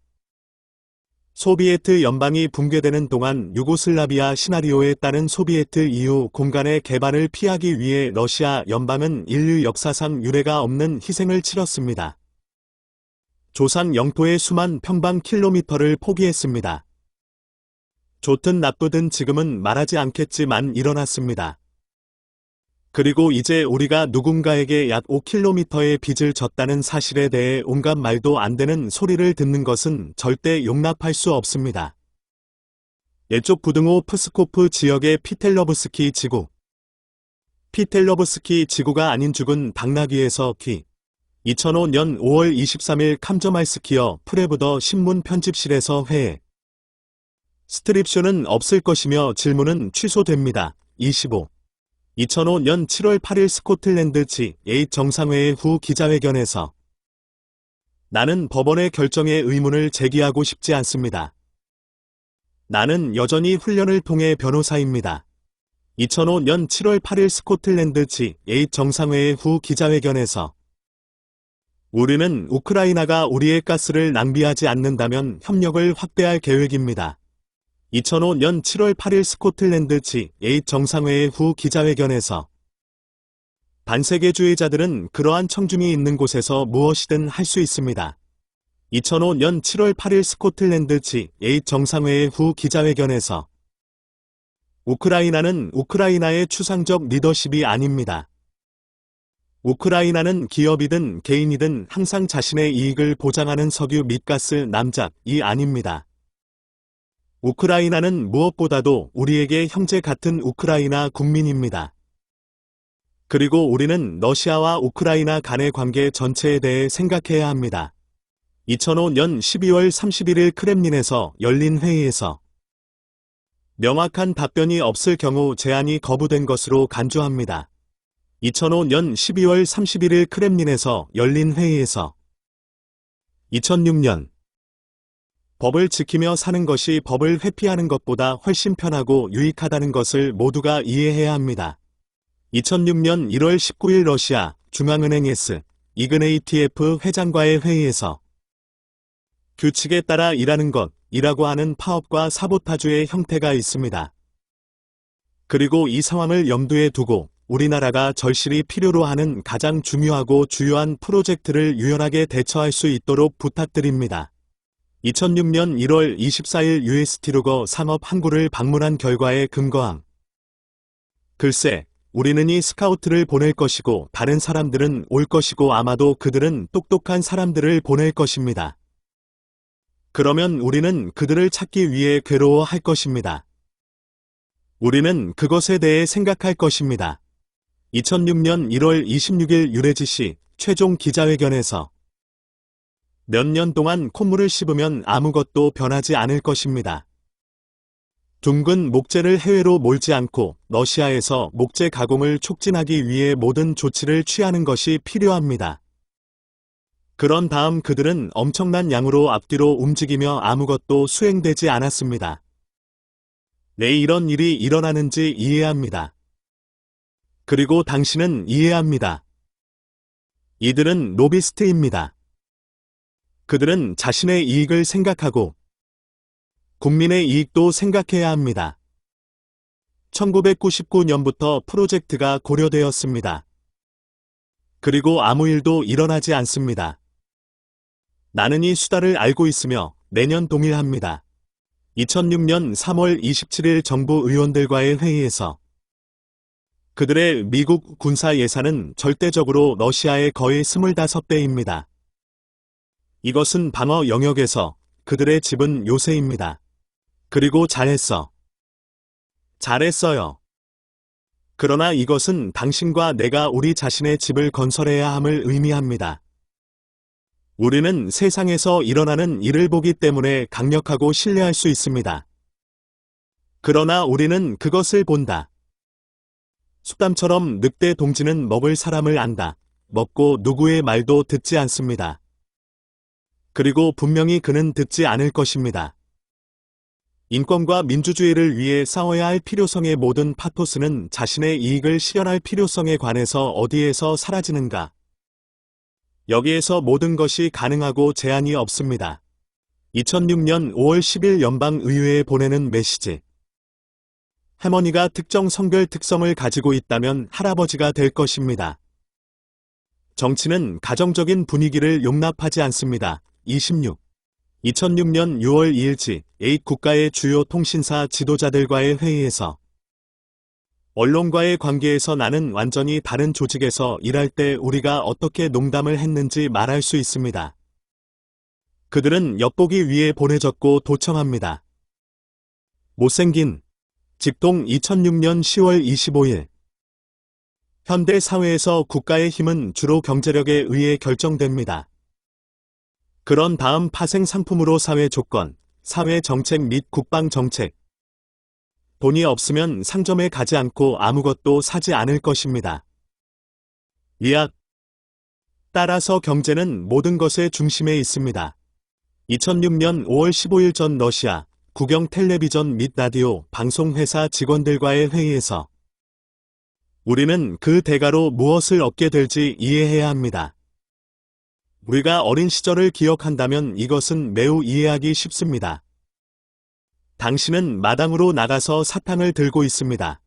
S1: 소비에트 연방이 붕괴되는 동안 유고슬라비아 시나리오에 따른 소비에트 이후 공간의 개발을 피하기 위해 러시아 연방은 인류 역사상 유례가 없는 희생을 치렀습니다. 조상 영토의 수만 평방킬로미터를 포기했습니다. 좋든 나쁘든 지금은 말하지 않겠지만 일어났습니다. 그리고 이제 우리가 누군가에게 약 5km의 빚을 졌다는 사실에 대해 온갖 말도 안 되는 소리를 듣는 것은 절대 용납할 수 없습니다. 예쪽 부등호 프스코프 지역의 피텔러브스키 지구. 피텔러브스키 지구가 아닌 죽은 당나귀에서 귀. 2005년 5월 23일 캄저말스키어 프레브더 신문 편집실에서 회의. 스트립쇼는 없을 것이며 질문은 취소됩니다. 25. 2005년 7월 8일 스코틀랜드 G8 정상회의 후 기자회견에서 나는 법원의 결정에 의문을 제기하고 싶지 않습니다. 나는 여전히 훈련을 통해 변호사입니다. 2005년 7월 8일 스코틀랜드 G8 정상회의 후 기자회견에서 우리는 우크라이나가 우리의 가스를 낭비하지 않는다면 협력을 확대할 계획입니다. 2005년 7월 8일 스코틀랜드 G8 정상회의 후 기자회견에서 반세계주의자들은 그러한 청중이 있는 곳에서 무엇이든 할 수 있습니다. 2005년 7월 8일 스코틀랜드 G8 정상회의 후 기자회견에서 우크라이나는 우크라이나의 추상적 리더십이 아닙니다. 우크라이나는 기업이든 개인이든 항상 자신의 이익을 보장하는 석유 및 가스 남작이 아닙니다. 우크라이나는 무엇보다도 우리에게 형제 같은 우크라이나 국민입니다. 그리고 우리는 러시아와 우크라이나 간의 관계 전체에 대해 생각해야 합니다. 2005년 12월 31일 크렘린에서 열린 회의에서 명확한 답변이 없을 경우 제안이 거부된 것으로 간주합니다. 2005년 12월 31일 크렘린에서 열린 회의에서 2006년 법을 지키며 사는 것이 법을 회피하는 것보다 훨씬 편하고 유익하다는 것을 모두가 이해해야 합니다. 2006년 1월 19일 러시아 중앙은행 S. 이그네이티예프 회장과의 회의에서 규칙에 따라 일하는 것이라고 하는 파업과 사보타주의 형태가 있습니다. 그리고 이 상황을 염두에 두고 우리나라가 절실히 필요로 하는 가장 중요하고 주요한 프로젝트를 유연하게 대처할 수 있도록 부탁드립니다. 2006년 1월 24일 UST-루거 상업 항구를 방문한 결과에 근거함. 글쎄, 우리는 이 스카우트를 보낼 것이고 다른 사람들은 올 것이고 아마도 그들은 똑똑한 사람들을 보낼 것입니다. 그러면 우리는 그들을 찾기 위해 괴로워할 것입니다. 우리는 그것에 대해 생각할 것입니다. 2006년 1월 26일 유레지시 최종 기자회견에서 몇 년 동안 콧물을 씹으면 아무것도 변하지 않을 것입니다. 둥근 목재를 해외로 몰지 않고 러시아에서 목재 가공을 촉진하기 위해 모든 조치를 취하는 것이 필요합니다. 그런 다음 그들은 엄청난 양으로 앞뒤로 움직이며 아무것도 수행되지 않았습니다. 왜 이런 일이 일어나는지 이해합니다. 그리고 당신은 이해합니다. 이들은 로비스트입니다. 그들은 자신의 이익을 생각하고 국민의 이익도 생각해야 합니다. 1999년부터 프로젝트가 고려되었습니다. 그리고 아무 일도 일어나지 않습니다. 나는 이 수다를 알고 있으며 내년 동일합니다. 2006년 3월 27일 정부 의원들과의 회의에서 그들의 미국 군사 예산은 절대적으로 러시아의 거의 25배입니다. 이것은 방어 영역에서 그들의 집은 요새입니다. 그리고 잘했어. 잘했어요. 그러나 이것은 당신과 내가 우리 자신의 집을 건설해야 함을 의미합니다. 우리는 세상에서 일어나는 일을 보기 때문에 강력하고 신뢰할 수 있습니다. 그러나 우리는 그것을 본다. 숫담처럼 늑대 동지는 먹을 사람을 안다. 먹고 누구의 말도 듣지 않습니다. 그리고 분명히 그는 듣지 않을 것입니다. 인권과 민주주의를 위해 싸워야 할 필요성의 모든 파토스는 자신의 이익을 실현할 필요성에 관해서 어디에서 사라지는가? 여기에서 모든 것이 가능하고 제한이 없습니다. 2006년 5월 10일 연방의회에 보내는 메시지. 할머니가 특정 성별 특성을 가지고 있다면 할아버지가 될 것입니다. 정치는 가정적인 분위기를 용납하지 않습니다. 26. 2006년 6월 2일지 A 국가의 주요 통신사 지도자들과의 회의에서 언론과의 관계에서 나는 완전히 다른 조직에서 일할 때 우리가 어떻게 농담을 했는지 말할 수 있습니다. 그들은 엿보기 위해 보내졌고 도청합니다. 못생긴 직동 2006년 10월 25일 현대 사회에서 국가의 힘은 주로 경제력에 의해 결정됩니다. 그런 다음 파생 상품으로 사회 조건, 사회 정책 및 국방 정책. 돈이 없으면 상점에 가지 않고 아무것도 사지 않을 것입니다. 위약. 따라서 경제는 모든 것의 중심에 있습니다. 2006년 5월 15일 전 러시아 국영 텔레비전 및 라디오 방송회사 직원들과의 회의에서 우리는 그 대가로 무엇을 얻게 될지 이해해야 합니다. 우리가 어린 시절을 기억한다면 이것은 매우 이해하기 쉽습니다. 당신은 마당으로 나가서 사탕을 들고 있습니다.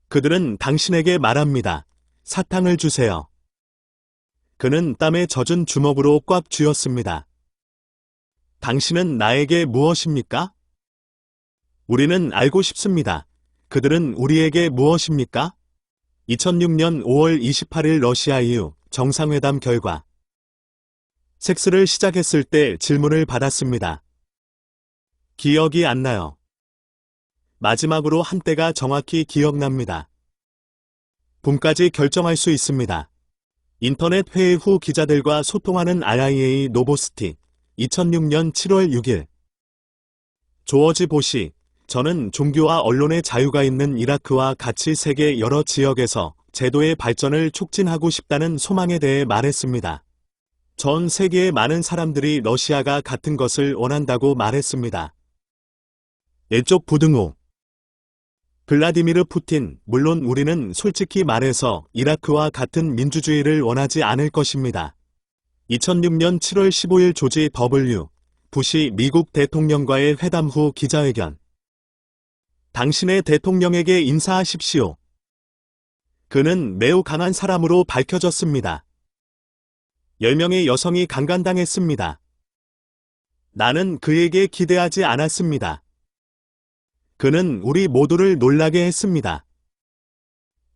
S1: 그들은 당신에게 말합니다. 사탕을 주세요. 그는 땀에 젖은 주먹으로 꽉 쥐었습니다. 당신은 나에게 무엇입니까? 우리는 알고 싶습니다. 그들은 우리에게 무엇입니까? 2006년 5월 28일 러시아 EU 정상회담 결과 섹스를 시작했을 때 질문을 받았습니다. 기억이 안 나요. 마지막으로 한때가 정확히 기억납니다. 봄까지 결정할 수 있습니다. 인터넷 회의 후 기자들과 소통하는 RIA 노보스티 2006년 7월 6일 조어지 보시 저는 종교와 언론의 자유가 있는 이라크와 같이 세계 여러 지역에서 제도의 발전을 촉진하고 싶다는 소망에 대해 말했습니다. 전 세계의 많은 사람들이 러시아가 같은 것을 원한다고 말했습니다. 예쪽 부등호 블라디미르 푸틴, 물론 우리는 솔직히 말해서 이라크와 같은 민주주의를 원하지 않을 것입니다. 2006년 7월 15일 조지 W. 부시 미국 대통령과의 회담 후 기자회견. 당신의 대통령에게 인사하십시오. 그는 매우 강한 사람으로 밝혀졌습니다. 10명의 여성이 강간당했습니다. 나는 그에게 기대하지 않았습니다. 그는 우리 모두를 놀라게 했습니다.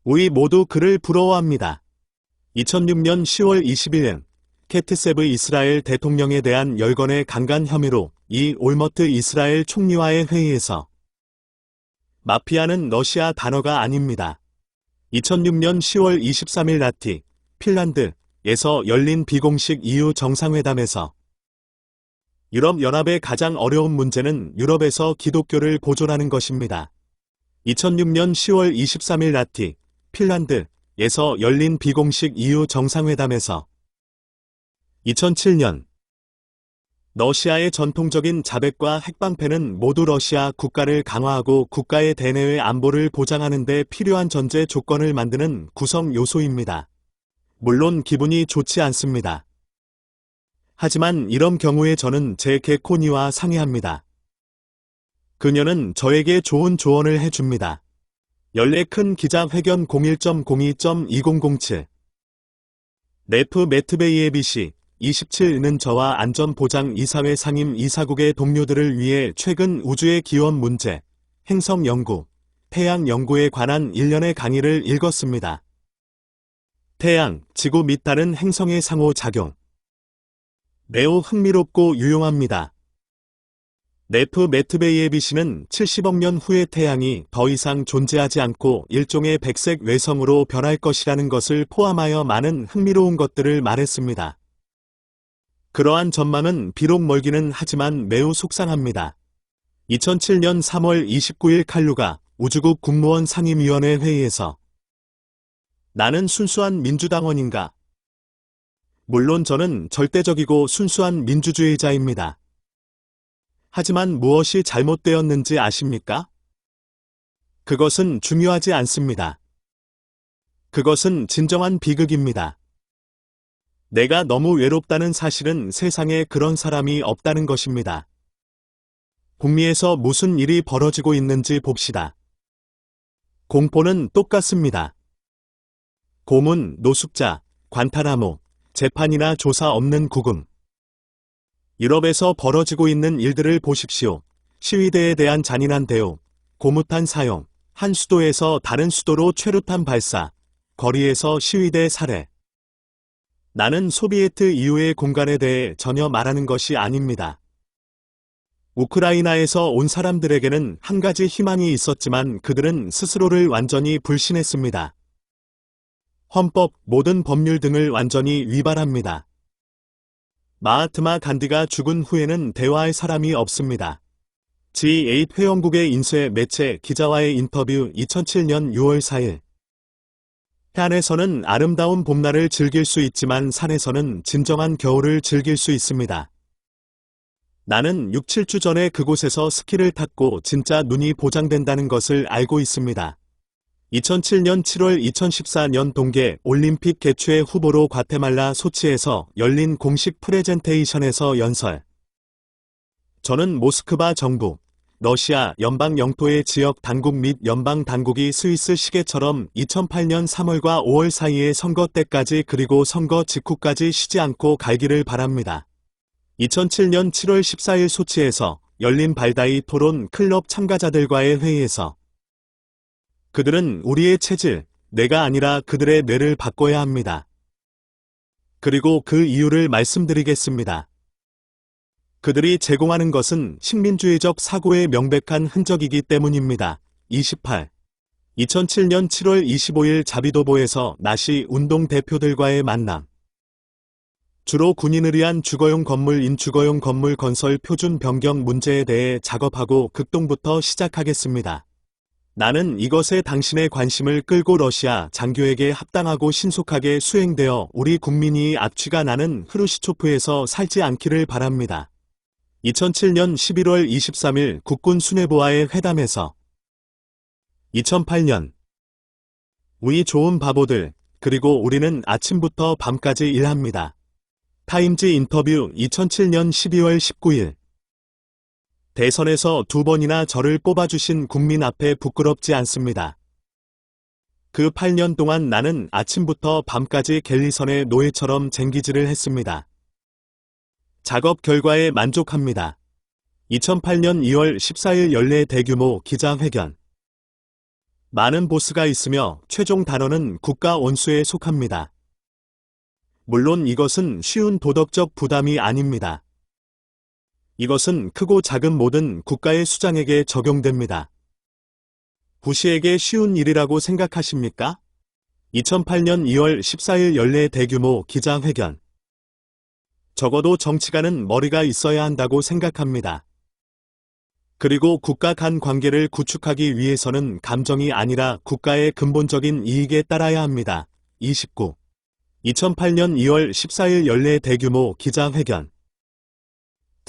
S1: 우리 모두 그를 부러워합니다. 2006년 10월 20일 캐트세브 이스라엘 대통령에 대한 10건의 강간 혐의로 이 올머트 이스라엘 총리와의 회의에서 마피아는 러시아 단어가 아닙니다. 2006년 10월 23일 라티, 핀란드에서 열린 비공식 EU 정상회담에서 유럽연합의 가장 어려운 문제는 유럽에서 기독교를 보존하는 것입니다. 2006년 10월 23일 라티, 핀란드에서 열린 비공식 EU 정상회담에서 2007년 러시아의 전통적인 자백과 핵방패는 모두 러시아 국가를 강화하고 국가의 대내외 안보를 보장하는 데 필요한 전제 조건을 만드는 구성 요소입니다. 물론 기분이 좋지 않습니다. 하지만 이런 경우에 저는 제 개코니와 상의합니다. 그녀는 저에게 좋은 조언을 해줍니다. 연례 큰 기자회견 01.02.2007 네프 매트베이에비시 27는 저와 안전보장 이사회 상임 이사국의 동료들을 위해 최근 우주의 기원 문제, 행성 연구, 태양 연구에 관한 일련의 강의를 읽었습니다. 태양, 지구 및 다른 행성의 상호작용. 매우 흥미롭고 유용합니다. 네프 매트베이에비시는 70억 년 후의 태양이 더 이상 존재하지 않고 일종의 백색 외성으로 변할 것이라는 것을 포함하여 많은 흥미로운 것들을 말했습니다. 그러한 전망은 비록 멀기는 하지만 매우 속상합니다. 2007년 3월 29일 칼루가 우주국 국무원 상임위원회 회의에서 나는 순수한 민주당원인가? 물론 저는 절대적이고 순수한 민주주의자입니다. 하지만 무엇이 잘못되었는지 아십니까? 그것은 중요하지 않습니다. 그것은 진정한 비극입니다. 내가 너무 외롭다는 사실은 세상에 그런 사람이 없다는 것입니다. 북미에서 무슨 일이 벌어지고 있는지 봅시다. 공포는 똑같습니다. 고문, 노숙자, 관타나모, 재판이나 조사 없는 구금. 유럽에서 벌어지고 있는 일들을 보십시오. 시위대에 대한 잔인한 대우, 고무탄 사용, 한 수도에서 다른 수도로 최루탄 발사, 거리에서 시위대 살해. 나는 소비에트 이후의 공간에 대해 전혀 말하는 것이 아닙니다. 우크라이나에서 온 사람들에게는 한 가지 희망이 있었지만 그들은 스스로를 완전히 불신했습니다. 헌법, 모든 법률 등을 완전히 위반합니다. 마하트마 간디가 죽은 후에는 대화할 사람이 없습니다. G8 회원국의 인쇄 매체 기자와의 인터뷰 2007년 6월 4일 해안에서는 아름다운 봄날을 즐길 수 있지만 산에서는 진정한 겨울을 즐길 수 있습니다. 나는 6, 7주 전에 그곳에서 스키를 탔고 진짜 눈이 보장된다는 것을 알고 있습니다. 2007년 7월 2014년 동계 올림픽 개최 후보로 과테말라 소치에서 열린 공식 프레젠테이션에서 연설. 저는 모스크바 정부, 러시아 연방 영토의 지역 당국 및 연방 당국이 스위스 시계처럼 2008년 3월과 5월 사이의 선거 때까지 그리고 선거 직후까지 쉬지 않고 갈기를 바랍니다. 2007년 7월 14일 소치에서 열린 발다이 토론 클럽 참가자들과의 회의에서 그들은 우리의 체질, 내가 아니라 그들의 뇌를 바꿔야 합니다. 그리고 그 이유를 말씀드리겠습니다. 그들이 제공하는 것은 식민주의적 사고의 명백한 흔적이기 때문입니다. 28. 2007년 7월 25일 자비도보에서 나시 운동 대표들과의 만남. 주로 군인을 위한 주거용 건물인 주거용 건물 건설 표준 변경 문제에 대해 작업하고 극동부터 시작하겠습니다. 나는 이것에 당신의 관심을 끌고 러시아 장교에게 합당하고 신속하게 수행되어 우리 국민이 악취가 나는 흐루시초프에서 살지 않기를 바랍니다. 2007년 11월 23일 국군 수뇌부와의 회담에서 2008년 우리 좋은 바보들, 그리고 우리는 아침부터 밤까지 일합니다. 타임즈 인터뷰 2007년 12월 19일 대선에서 2번이나 저를 뽑아주신 국민 앞에 부끄럽지 않습니다. 그 8년 동안 나는 아침부터 밤까지 갤리선의 노예처럼 쟁기질을 했습니다. 작업 결과에 만족합니다. 2008년 2월 14일 연례 대규모 기자회견. 많은 보스가 있으며 최종 단원은 국가 원수에 속합니다. 물론 이것은 쉬운 도덕적 부담이 아닙니다. 이것은 크고 작은 모든 국가의 수장에게 적용됩니다. 부시에게 쉬운 일이라고 생각하십니까? 2008년 2월 14일 연례 대규모 기자회견. 적어도 정치가는 머리가 있어야 한다고 생각합니다. 그리고 국가 간 관계를 구축하기 위해서는 감정이 아니라 국가의 근본적인 이익에 따라야 합니다. 29. 2008년 2월 14일 연례 대규모 기자회견.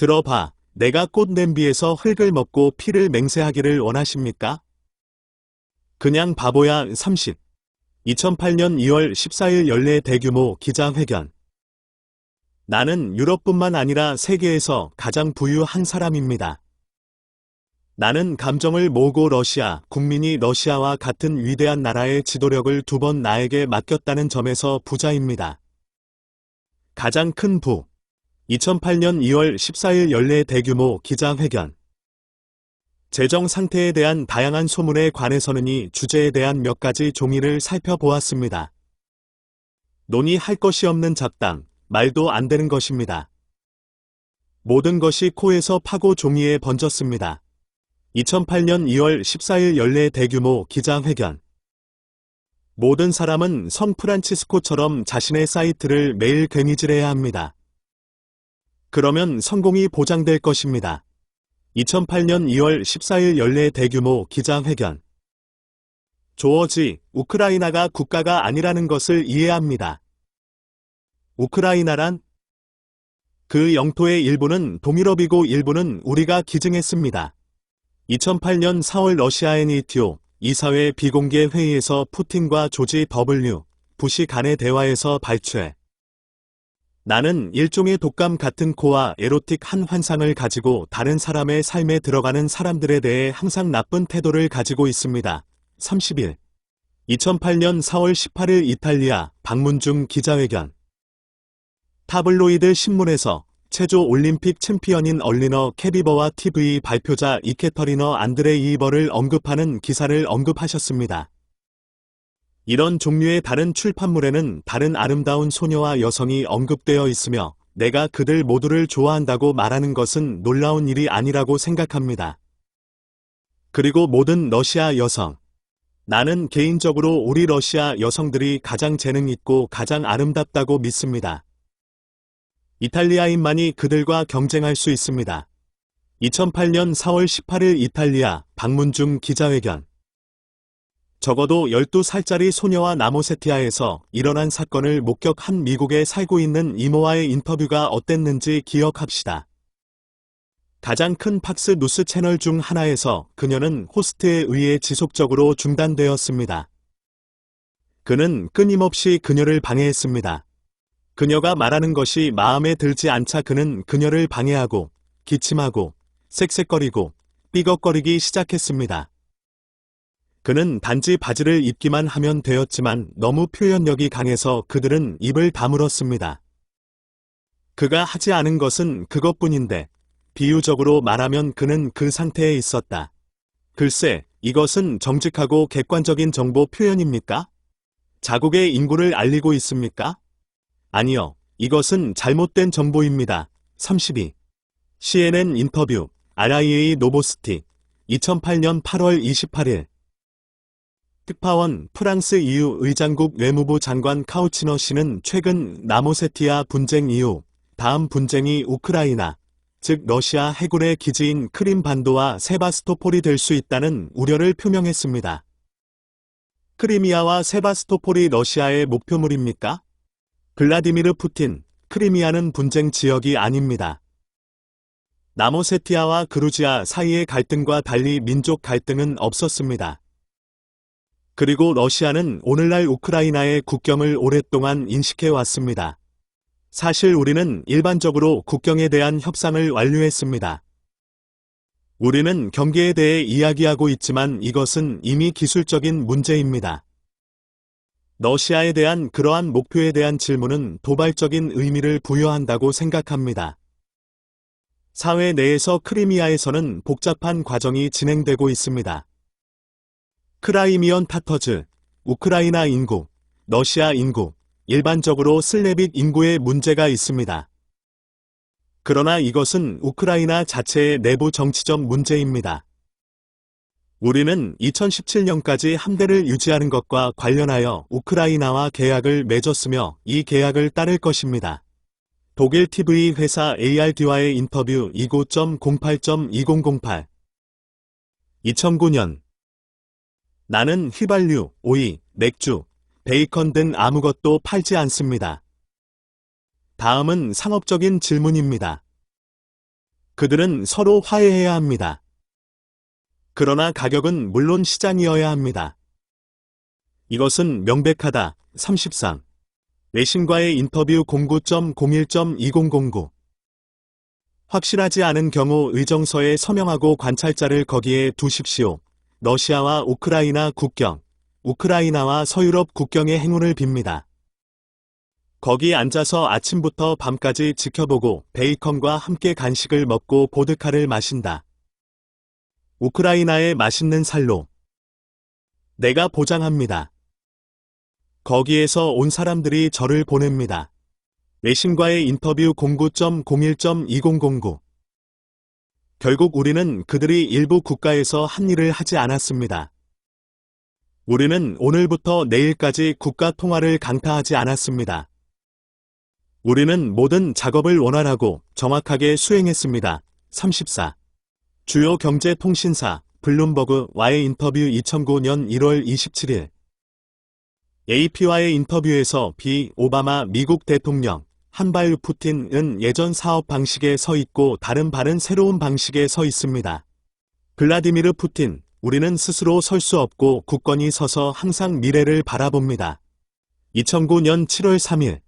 S1: 들어봐, 내가 꽃 냄비에서 흙을 먹고 피를 맹세하기를 원하십니까? 그냥 바보야. 30. 2008년 2월 14일 연례 대규모 기자회견. 나는 유럽뿐만 아니라 세계에서 가장 부유한 사람입니다. 나는 감정을 모으고 러시아 국민이 러시아와 같은 위대한 나라의 지도력을 2번 나에게 맡겼다는 점에서 부자입니다. 가장 큰 부. 2008년 2월 14일 연례 대규모 기자회견. 재정 상태에 대한 다양한 소문에 관해서는 이 주제에 대한 몇 가지 종이를 살펴보았습니다. 논의할 것이 없는 잡담, 말도 안 되는 것입니다. 모든 것이 코에서 파고 종이에 번졌습니다. 2008년 2월 14일 연례 대규모 기자회견. 모든 사람은 성 프란치스코처럼 자신의 사이트를 매일 개미질해야 합니다. 그러면 성공이 보장될 것입니다. 2008년 2월 14일 연례 대규모 기자회견. 조어지, 우크라이나가 국가가 아니라는 것을 이해합니다. 우크라이나란? 그 영토의 일부는 동유럽이고 일부는 우리가 기증했습니다. 2008년 4월 러시아 NATO 이사회 비공개 회의에서 푸틴과 조지 W. 부시 간의 대화에서 발췌. 나는 일종의 독감 같은 코와 에로틱한 환상을 가지고 다른 사람의 삶에 들어가는 사람들에 대해 항상 나쁜 태도를 가지고 있습니다. 30일. 2008년 4월 18일 이탈리아 방문 중 기자회견. 타블로이드 신문에서 체조 올림픽 챔피언인 얼리너 캐비버와 TV 발표자 이케터리너 안드레이버를 언급하는 기사를 언급하셨습니다. 이런 종류의 다른 출판물에는 다른 아름다운 소녀와 여성이 언급되어 있으며 내가 그들 모두를 좋아한다고 말하는 것은 놀라운 일이 아니라고 생각합니다. 그리고 모든 러시아 여성. 나는 개인적으로 우리 러시아 여성들이 가장 재능 있고 가장 아름답다고 믿습니다. 이탈리아인만이 그들과 경쟁할 수 있습니다. 2008년 4월 18일 이탈리아 방문 중 기자회견. 적어도 12살짜리 소녀와 나모세티아에서 일어난 사건을 목격한 미국에 살고 있는 이모와의 인터뷰가 어땠는지 기억합시다. 가장 큰 팍스 뉴스 채널 중 하나에서 그녀는 호스트에 의해 지속적으로 중단되었습니다. 그는 끊임없이 그녀를 방해했습니다. 그녀가 말하는 것이 마음에 들지 않자 그는 그녀를 방해하고 기침하고 쌕쌕거리고 삐걱거리기 시작했습니다. 그는 단지 바지를 입기만 하면 되었지만 너무 표현력이 강해서 그들은 입을 다물었습니다. 그가 하지 않은 것은 그것뿐인데 비유적으로 말하면 그는 그 상태에 있었다. 글쎄, 이것은 정직하고 객관적인 정보 표현입니까? 자국의 인구를 알리고 있습니까? 아니요, 이것은 잘못된 정보입니다. 32. CNN 인터뷰, RIA 노보스티, 2008년 8월 28일. 특파원 프랑스 EU 의장국 외무부 장관 카우치너 씨는 최근 나모세티아 분쟁 이후 다음 분쟁이 우크라이나, 즉 러시아 해군의 기지인 크림반도와 세바스토폴이 될 수 있다는 우려를 표명했습니다. 크리미아와 세바스토폴이 러시아의 목표물입니까? 블라디미르 푸틴, 크리미아는 분쟁 지역이 아닙니다. 나모세티아와 그루지아 사이의 갈등과 달리 민족 갈등은 없었습니다. 그리고 러시아는 오늘날 우크라이나의 국경을 오랫동안 인식해 왔습니다. 사실 우리는 일반적으로 국경에 대한 협상을 완료했습니다. 우리는 경계에 대해 이야기하고 있지만 이것은 이미 기술적인 문제입니다. 러시아에 대한 그러한 목표에 대한 질문은 도발적인 의미를 부여한다고 생각합니다. 사회 내에서 크리미아에서는 복잡한 과정이 진행되고 있습니다. 크라이미언 타터즈, 우크라이나 인구, 러시아 인구, 일반적으로 슬래빅 인구의 문제가 있습니다. 그러나 이것은 우크라이나 자체의 내부 정치적 문제입니다. 우리는 2017년까지 함대를 유지하는 것과 관련하여 우크라이나와 계약을 맺었으며 이 계약을 따를 것입니다. 독일 TV 회사 ARD와의 인터뷰 29.08.2008 2009년 나는 휘발유, 오이, 맥주, 베이컨 등 아무것도 팔지 않습니다. 다음은 상업적인 질문입니다. 그들은 서로 화해해야 합니다. 그러나 가격은 물론 시장이어야 합니다. 이것은 명백하다. 33. 외신과의 인터뷰 09.01.2009 확실하지 않은 경우 의정서에 서명하고 관찰자를 거기에 두십시오. 러시아와 우크라이나 국경, 우크라이나와 서유럽 국경의 행운을 빕니다. 거기 앉아서 아침부터 밤까지 지켜보고 베이컨과 함께 간식을 먹고 보드카를 마신다. 우크라이나의 맛있는 살로. 내가 보장합니다. 거기에서 온 사람들이 저를 보냅니다. 외신과의 인터뷰 09.01.2009 결국 우리는 그들이 일부 국가에서 한 일을 하지 않았습니다. 우리는 오늘부터 내일까지 국가 통화를 강타하지 않았습니다. 우리는 모든 작업을 원활하고 정확하게 수행했습니다. 34. 주요 경제통신사 블룸버그와의 인터뷰 2009년 1월 27일 AP와의 인터뷰에서 오바마 미국 대통령 한발 푸틴은 예전 사업 방식에 서 있고 다른 발은 새로운 방식에 서 있습니다. 블라디미르 푸틴, 우리는 스스로 설 수 없고 굳건히 서서 항상 미래를 바라봅니다. 2009년 7월 3일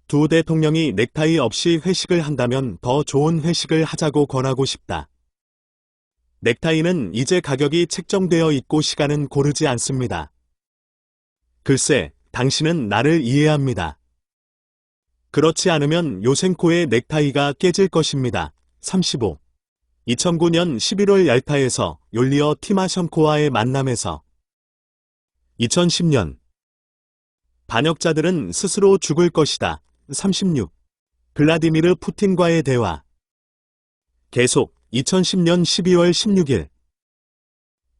S1: 두 대통령이 넥타이 없이 회식을 한다면 더 좋은 회식을 하자고 권하고 싶다. 넥타이는 이제 가격이 책정되어 있고 시간은 고르지 않습니다. 글쎄, 당신은 나를 이해합니다. 그렇지 않으면 요센코의 넥타이가 깨질 것입니다. 35. 2009년 11월 얄타에서 욜리어 티마션코와의 만남에서 2010년 반역자들은 스스로 죽을 것이다. 36. 블라디미르 푸틴과의 대화 계속 2010년 12월 16일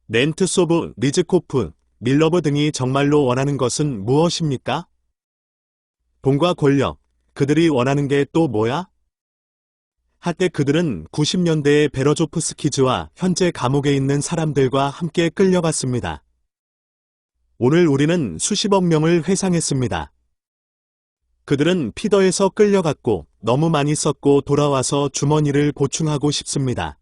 S1: 렌트소브, 리즈코프, 밀러브 등이 정말로 원하는 것은 무엇입니까? 돈과 권력, 그들이 원하는 게 또 뭐야? 한때 그들은 90년대의 베러조프스키즈와 현재 감옥에 있는 사람들과 함께 끌려갔습니다. 오늘 우리는 수십억 명을 회상했습니다. 그들은 피더에서 끌려갔고 너무 많이 썼고 돌아와서 주머니를 보충하고 싶습니다.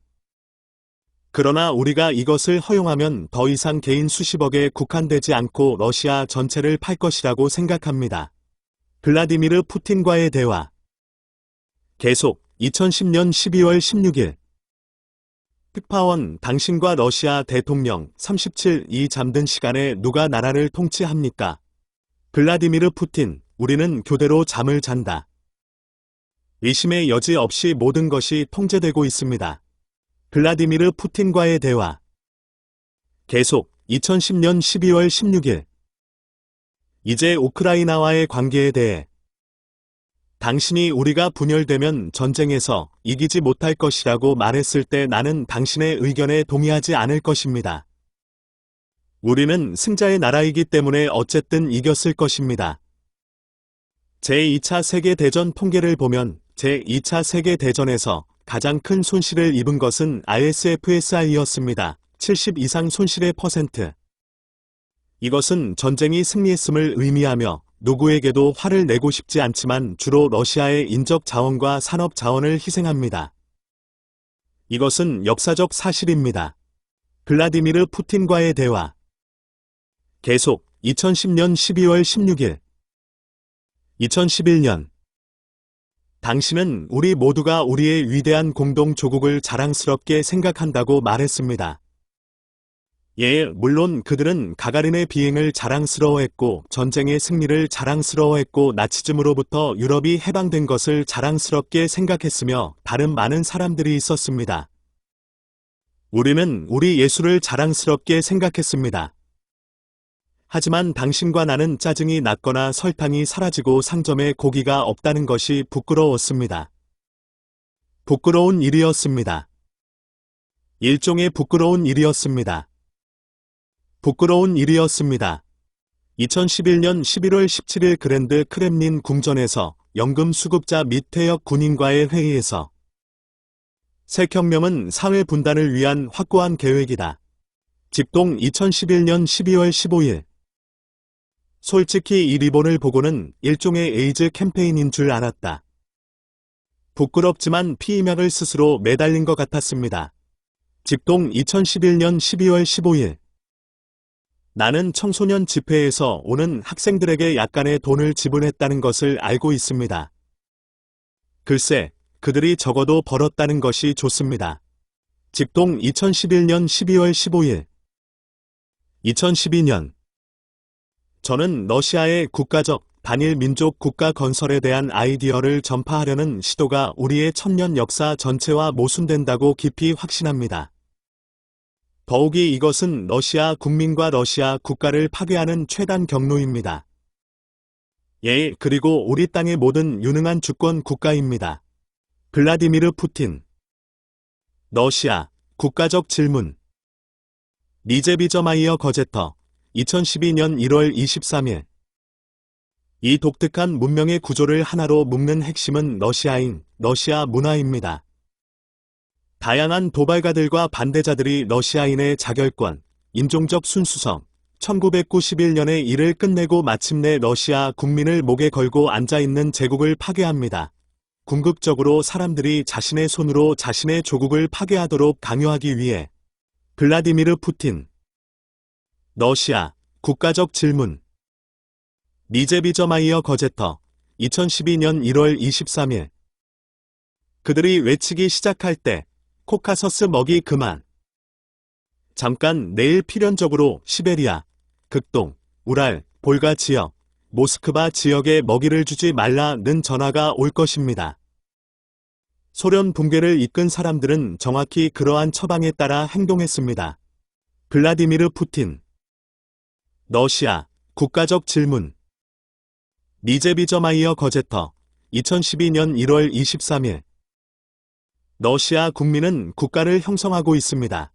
S1: 그러나 우리가 이것을 허용하면 더 이상 개인 수십억에 국한되지 않고 러시아 전체를 팔 것이라고 생각합니다. 블라디미르 푸틴과의 대화 계속 2010년 12월 16일 특파원 당신과 러시아 대통령 37이 잠든 시간에 누가 나라를 통치합니까? 블라디미르 푸틴 우리는 교대로 잠을 잔다. 의심의 여지 없이 모든 것이 통제되고 있습니다. 블라디미르 푸틴과의 대화 계속 2010년 12월 16일 이제 우크라이나와의 관계에 대해 당신이 우리가 분열되면 전쟁에서 이기지 못할 것이라고 말했을 때 나는 당신의 의견에 동의하지 않을 것입니다. 우리는 승자의 나라이기 때문에 어쨌든 이겼을 것입니다. 제2차 세계대전 통계를 보면 제2차 세계대전에서 가장 큰 손실을 입은 것은 ISFSR이었습니다. 70 이상 손실의 %. 이것은 전쟁이 승리했음을 의미하며 누구에게도 화를 내고 싶지 않지만 주로 러시아의 인적 자원과 산업 자원을 희생합니다. 이것은 역사적 사실입니다. 블라디미르 푸틴과의 대화. 계속 2010년 12월 16일 2011년 당신은 우리 모두가 우리의 위대한 공동 조국을 자랑스럽게 생각한다고 말했습니다. 예, 물론 그들은 가가린의 비행을 자랑스러워했고 전쟁의 승리를 자랑스러워했고 나치즘으로부터 유럽이 해방된 것을 자랑스럽게 생각했으며 다른 많은 사람들이 있었습니다. 우리는 우리 예술을 자랑스럽게 생각했습니다. 하지만 당신과 나는 짜증이 났거나 설탕이 사라지고 상점에 고기가 없다는 것이 부끄러웠습니다. 부끄러운 일이었습니다. 일종의 부끄러운 일이었습니다. 부끄러운 일이었습니다. 2011년 11월 17일 그랜드 크렘린 궁전에서 연금 수급자 및 퇴역 군인과의 회의에서 새 혁명은 사회 분단을 위한 확고한 계획이다. 집동 2011년 12월 15일 솔직히 이 리본을 보고는 일종의 에이즈 캠페인인 줄 알았다. 부끄럽지만 피임약을 스스로 매달린 것 같았습니다. 집동 2011년 12월 15일 나는 청소년 집회에서 오는 학생들에게 약간의 돈을 지불했다는 것을 알고 있습니다. 글쎄, 그들이 적어도 벌었다는 것이 좋습니다. 집동 2011년 12월 15일 2012년 저는 러시아의 국가적 단일 민족 국가 건설에 대한 아이디어를 전파하려는 시도가 우리의 천년 역사 전체와 모순된다고 깊이 확신합니다. 더욱이 이것은 러시아 국민과 러시아 국가를 파괴하는 최단 경로입니다. 예, 그리고 우리 땅의 모든 유능한 주권 국가입니다. 블라디미르 푸틴. 러시아, 국가적 질문. 니제비저마이어 거제터, 2012년 1월 23일. 이 독특한 문명의 구조를 하나로 묶는 핵심은 러시아 문화입니다. 다양한 도발가들과 반대자들이 러시아인의 자결권, 인종적 순수성, 1991년의 일을 끝내고 마침내 러시아 국민을 목에 걸고 앉아있는 제국을 파괴합니다. 궁극적으로 사람들이 자신의 손으로 자신의 조국을 파괴하도록 강요하기 위해. 블라디미르 푸틴. 러시아, 국가적 질문. 니제비저마이어 거제터, 2012년 1월 23일. 그들이 외치기 시작할 때 코카서스 먹이 그만. 잠깐 내일 필연적으로 시베리아, 극동, 우랄, 볼가 지역, 모스크바 지역에 먹이를 주지 말라는 전화가 올 것입니다. 소련 붕괴를 이끈 사람들은 정확히 그러한 처방에 따라 행동했습니다. 블라디미르 푸틴. 러시아, 국가적 질문. 니제비저마이어 거제터, 2012년 1월 23일. 러시아 국민은 국가를 형성하고 있습니다.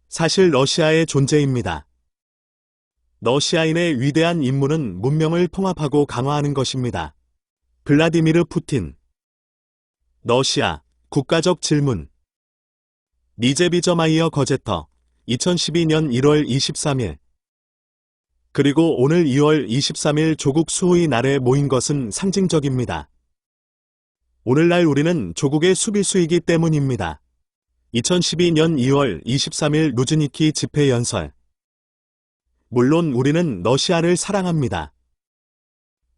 S1: 사실 러시아의 존재입니다. 러시아인의 위대한 임무는 문명을 통합하고 강화하는 것입니다. 블라디미르 푸틴. 러시아, 국가적 질문. 니제비저마이어 거제터, 2012년 1월 23일. 그리고 오늘 2월 23일 조국 수호의 날에 모인 것은 상징적입니다. 오늘날 우리는 조국의 수비수이기 때문입니다. 2012년 2월 23일 루즈니키 집회 연설. 물론 우리는 러시아를 사랑합니다.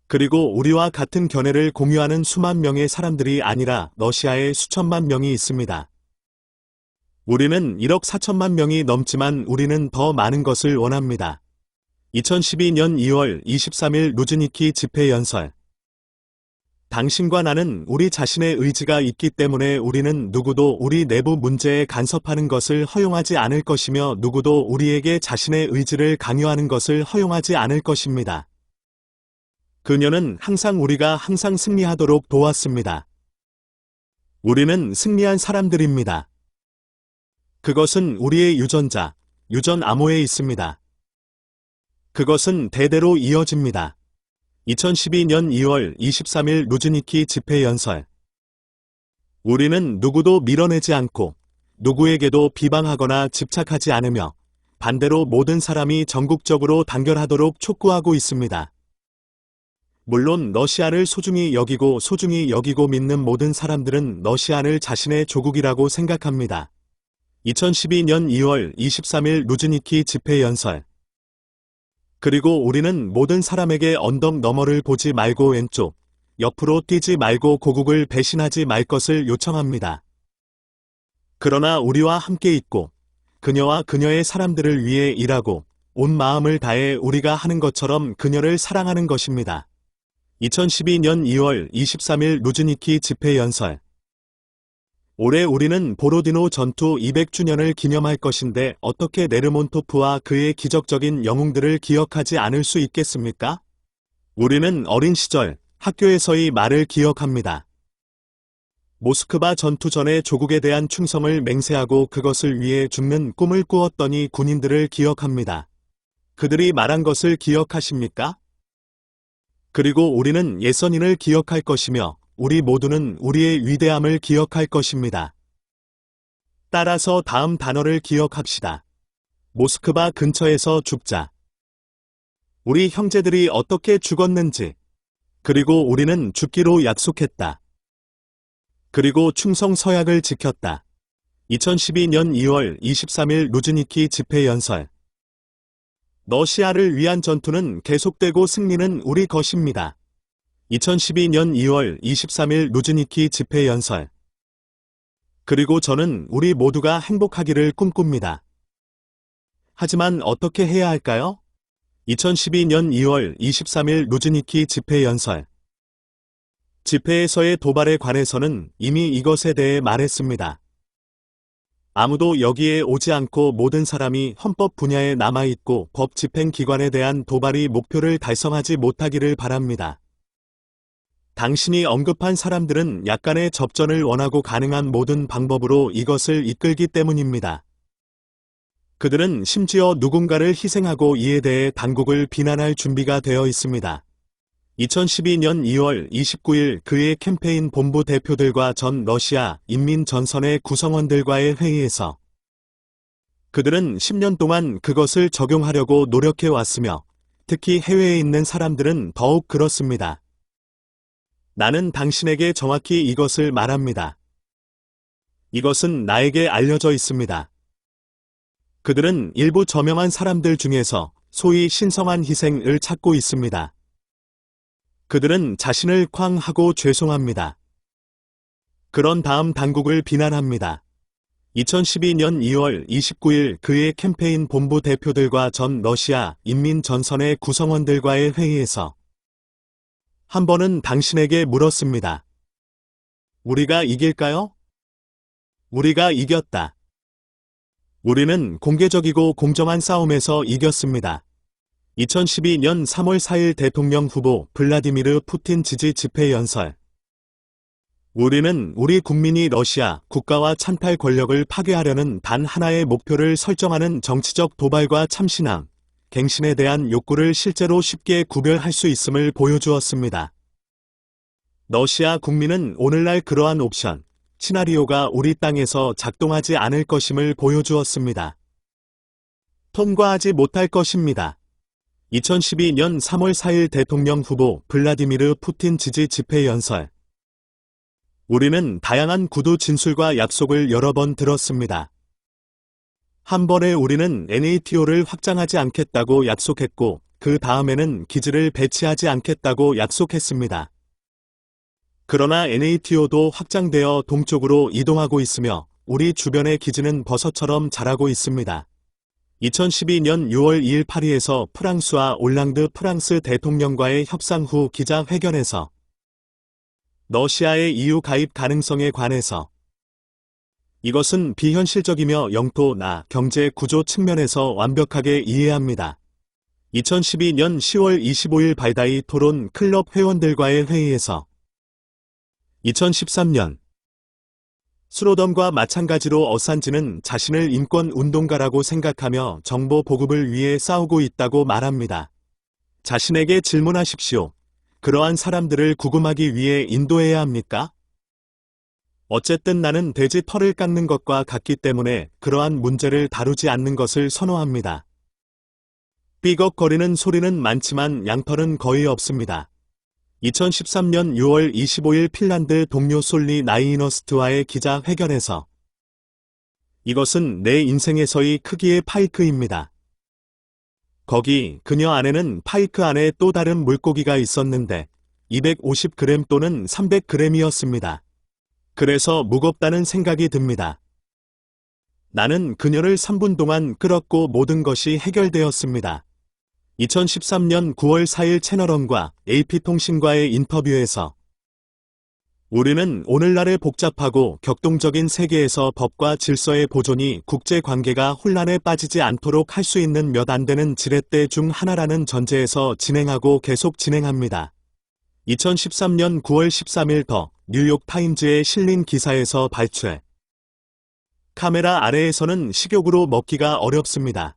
S1: 그리고 우리와 같은 견해를 공유하는 수만 명의 사람들이 아니라 러시아에 수천만 명이 있습니다. 우리는 1억 4천만 명이 넘지만 우리는 더 많은 것을 원합니다. 2012년 2월 23일 루즈니키 집회 연설. 당신과 나는 우리 자신의 의지가 있기 때문에 우리는 누구도 우리 내부 문제에 간섭하는 것을 허용하지 않을 것이며 누구도 우리에게 자신의 의지를 강요하는 것을 허용하지 않을 것입니다. 그녀는 항상 우리가 항상 승리하도록 도왔습니다. 우리는 승리한 사람들입니다. 그것은 우리의 유전자, 유전 암호에 있습니다. 그것은 대대로 이어집니다. 2012년 2월 23일 루즈니키 집회 연설. 우리는 누구도 밀어내지 않고 누구에게도 비방하거나 집착하지 않으며 반대로 모든 사람이 전국적으로 단결하도록 촉구하고 있습니다. 물론 러시아를 소중히 여기고 믿는 모든 사람들은 러시아를 자신의 조국이라고 생각합니다. 2012년 2월 23일 루즈니키 집회 연설. 그리고 우리는 모든 사람에게 언덕 너머를 보지 말고 왼쪽, 옆으로 뛰지 말고 고국을 배신하지 말 것을 요청합니다. 그러나 우리와 함께 있고 그녀와 그녀의 사람들을 위해 일하고 온 마음을 다해 우리가 하는 것처럼 그녀를 사랑하는 것입니다. 2012년 2월 23일 루즈니키 집회 연설. 올해 우리는 보로디노 전투 200주년을 기념할 것인데 어떻게 레르몬토프와 그의 기적적인 영웅들을 기억하지 않을 수 있겠습니까? 우리는 어린 시절 학교에서의 말을 기억합니다. 모스크바 전투 전에 조국에 대한 충성을 맹세하고 그것을 위해 죽는 꿈을 꾸었더니 군인들을 기억합니다. 그들이 말한 것을 기억하십니까? 그리고 우리는 예선인을 기억할 것이며 우리 모두는 우리의 위대함을 기억할 것입니다. 따라서 다음 단어를 기억합시다. 모스크바 근처에서 죽자. 우리 형제들이 어떻게 죽었는지, 그리고 우리는 죽기로 약속했다. 그리고 충성 서약을 지켰다. 2012년 2월 23일 루즈니키 집회 연설. 러시아를 위한 전투는 계속되고 승리는 우리 것입니다. 2012년 2월 23일 루즈니키 집회 연설. 그리고 저는 우리 모두가 행복하기를 꿈꿉니다. 하지만 어떻게 해야 할까요? 2012년 2월 23일 루즈니키 집회 연설. 집회에서의 도발에 관해서는 이미 이것에 대해 말했습니다. 아무도 여기에 오지 않고 모든 사람이 헌법 분야에 남아있고 법 집행기관에 대한 도발이 목표를 달성하지 못하기를 바랍니다. 당신이 언급한 사람들은 약간의 접전을 원하고 가능한 모든 방법으로 이것을 이끌기 때문입니다. 그들은 심지어 누군가를 희생하고 이에 대해 당국을 비난할 준비가 되어 있습니다. 2012년 2월 29일 그의 캠페인 본부 대표들과 전 러시아 인민전선의 구성원들과의 회의에서 그들은 10년 동안 그것을 적용하려고 노력해 왔으며 특히 해외에 있는 사람들은 더욱 그렇습니다. 나는 당신에게 정확히 이것을 말합니다. 이것은 나에게 알려져 있습니다. 그들은 일부 저명한 사람들 중에서 소위 신성한 희생을 찾고 있습니다. 그들은 자신을 쾅 하고 죄송합니다. 그런 다음 당국을 비난합니다. 2012년 2월 29일 그의 캠페인 본부 대표들과 전 러시아 인민전선의 구성원들과의 회의에서 한 번은 당신에게 물었습니다. 우리가 이길까요? 우리가 이겼다. 우리는 공개적이고 공정한 싸움에서 이겼습니다. 2012년 3월 4일 대통령 후보 블라디미르 푸틴 지지 집회 연설. 우리는 우리 국민이 러시아 국가와 찬탈 권력을 파괴하려는 단 하나의 목표를 설정하는 정치적 도발과 참신함, 갱신에 대한 욕구를 실제로 쉽게 구별할 수 있음을 보여주었습니다. 러시아 국민은 오늘날 그러한 옵션, 시나리오가 우리 땅에서 작동하지 않을 것임을 보여주었습니다. 통과하지 못할 것입니다. 2012년 3월 4일 대통령 후보 블라디미르 푸틴 지지 집회 연설. 우리는 다양한 구두 진술과 약속을 여러 번 들었습니다. 한 번에 우리는 NATO를 확장하지 않겠다고 약속했고 그 다음에는 기지를 배치하지 않겠다고 약속했습니다. 그러나 NATO도 확장되어 동쪽으로 이동하고 있으며 우리 주변의 기지는 버섯처럼 자라고 있습니다. 2012년 6월 2일 파리에서 프랑스와 올랑드 프랑스 대통령과의 협상 후 기자회견에서 러시아의 EU 가입 가능성에 관해서 이것은 비현실적이며 영토나 경제 구조 측면에서 완벽하게 이해합니다. 2012년 10월 25일 발다이 토론 클럽 회원들과의 회의에서 2013년 스노던과 마찬가지로 어산지는 자신을 인권운동가라고 생각하며 정보 보급을 위해 싸우고 있다고 말합니다. 자신에게 질문하십시오. 그러한 사람들을 구금하기 위해 인도해야 합니까? 어쨌든 나는 돼지 털을 깎는 것과 같기 때문에 그러한 문제를 다루지 않는 것을 선호합니다. 삐걱거리는 소리는 많지만 양털은 거의 없습니다. 2013년 6월 25일 핀란드 동료 솔리 나이너스트와의 기자회견에서 이것은 내 인생에서의 크기의 파이크입니다. 거기 그녀 안에는 파이크 안에 또 다른 물고기가 있었는데 250g 또는 300g이었습니다. 그래서 무겁다는 생각이 듭니다. 나는 그녀를 3분 동안 끌었고 모든 것이 해결되었습니다. 2013년 9월 4일 채널원과 AP통신과의 인터뷰에서 우리는 오늘날의 복잡하고 격동적인 세계에서 법과 질서의 보존이 국제관계가 혼란에 빠지지 않도록 할 수 있는 몇 안 되는 지렛대 중 하나라는 전제에서 진행하고 계속 진행합니다. 2013년 9월 13일 더 뉴욕타임즈에 실린 기사에서 발췌. 카메라 아래에서는 식욕으로 먹기가 어렵습니다.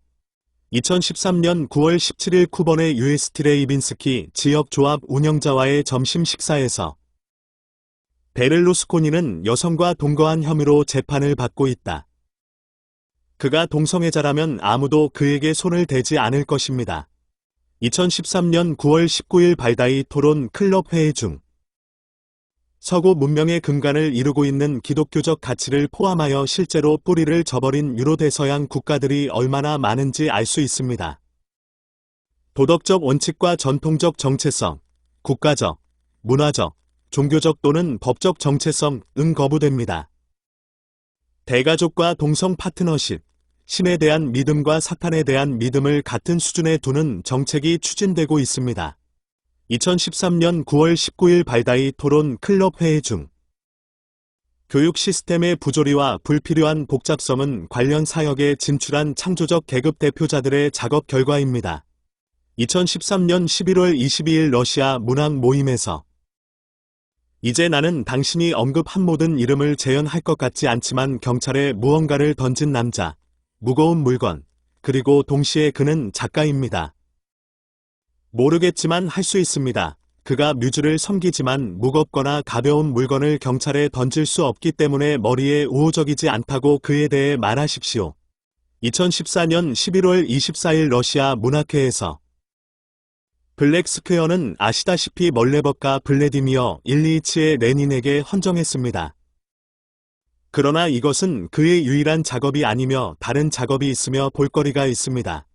S1: 2013년 9월 17일 쿠번의 유에스티레이빈스키 지역조합 운영자와의 점심 식사에서 베를루스코니는 여성과 동거한 혐의로 재판을 받고 있다. 그가 동성애자라면 아무도 그에게 손을 대지 않을 것입니다. 2013년 9월 19일 발다이 토론 클럽 회의 중 서구 문명의 근간을 이루고 있는 기독교적 가치를 포함하여 실제로 뿌리를 저버린 유로대서양 국가들이 얼마나 많은지 알 수 있습니다. 도덕적 원칙과 전통적 정체성, 국가적, 문화적, 종교적 또는 법적 정체성은 거부됩니다. 대가족과 동성 파트너십, 신에 대한 믿음과 사탄에 대한 믿음을 같은 수준에 두는 정책이 추진되고 있습니다. 2013년 9월 19일 발다이 토론 클럽 회의 중 교육 시스템의 부조리와 불필요한 복잡성은 관련 사역에 진출한 창조적 계급 대표자들의 작업 결과입니다. 2013년 11월 22일 러시아 문학 모임에서 이제 나는 당신이 언급한 모든 이름을 재현할 것 같지 않지만 경찰에 무언가를 던진 남자, 무거운 물건, 그리고 동시에 그는 작가입니다. 모르겠지만 할 수 있습니다. 그가 뮤즈를 섬기지만 무겁거나 가벼운 물건을 경찰에 던질 수 없기 때문에 머리에 우호적이지 않다고 그에 대해 말하십시오. 2014년 11월 24일 러시아 문학회에서 블랙 스퀘어는 아시다시피 멀레법가 블레디미어 일리히치의 레닌에게 헌정했습니다. 그러나 이것은 그의 유일한 작업이 아니며 다른 작업이 있으며 볼거리가 있습니다.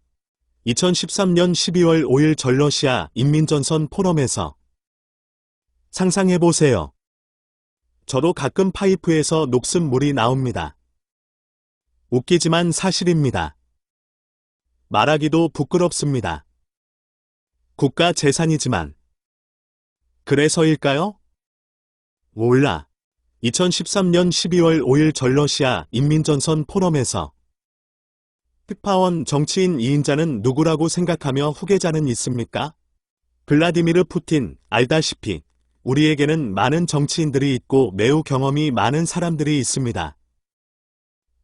S1: 2013년 12월 5일 전러시아 인민전선 포럼에서 상상해보세요. 저도 가끔 파이프에서 녹슨 물이 나옵니다. 웃기지만 사실입니다. 말하기도 부끄럽습니다. 국가 재산이지만. 그래서일까요? 몰라. 2013년 12월 5일 전러시아 인민전선 포럼에서 특파원 정치인 2인자는 누구라고 생각하며 후계자는 있습니까? 블라디미르 푸틴, 알다시피 우리에게는 많은 정치인들이 있고 매우 경험이 많은 사람들이 있습니다.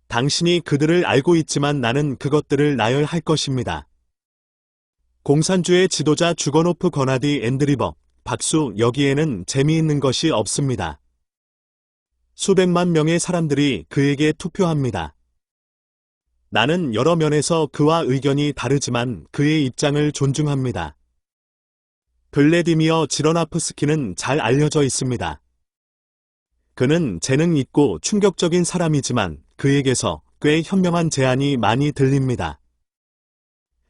S1: 당신이 그들을 알고 있지만 나는 그것들을 나열할 것입니다. 공산주의 지도자 주거노프 거나디 앤드리버, 박수. 여기에는 재미있는 것이 없습니다. 수백만 명의 사람들이 그에게 투표합니다. 나는 여러 면에서 그와 의견이 다르지만 그의 입장을 존중합니다. 블레디미어 지러나프스키는 잘 알려져 있습니다. 그는 재능 있고 충격적인 사람이지만 그에게서 꽤 현명한 제안이 많이 들립니다.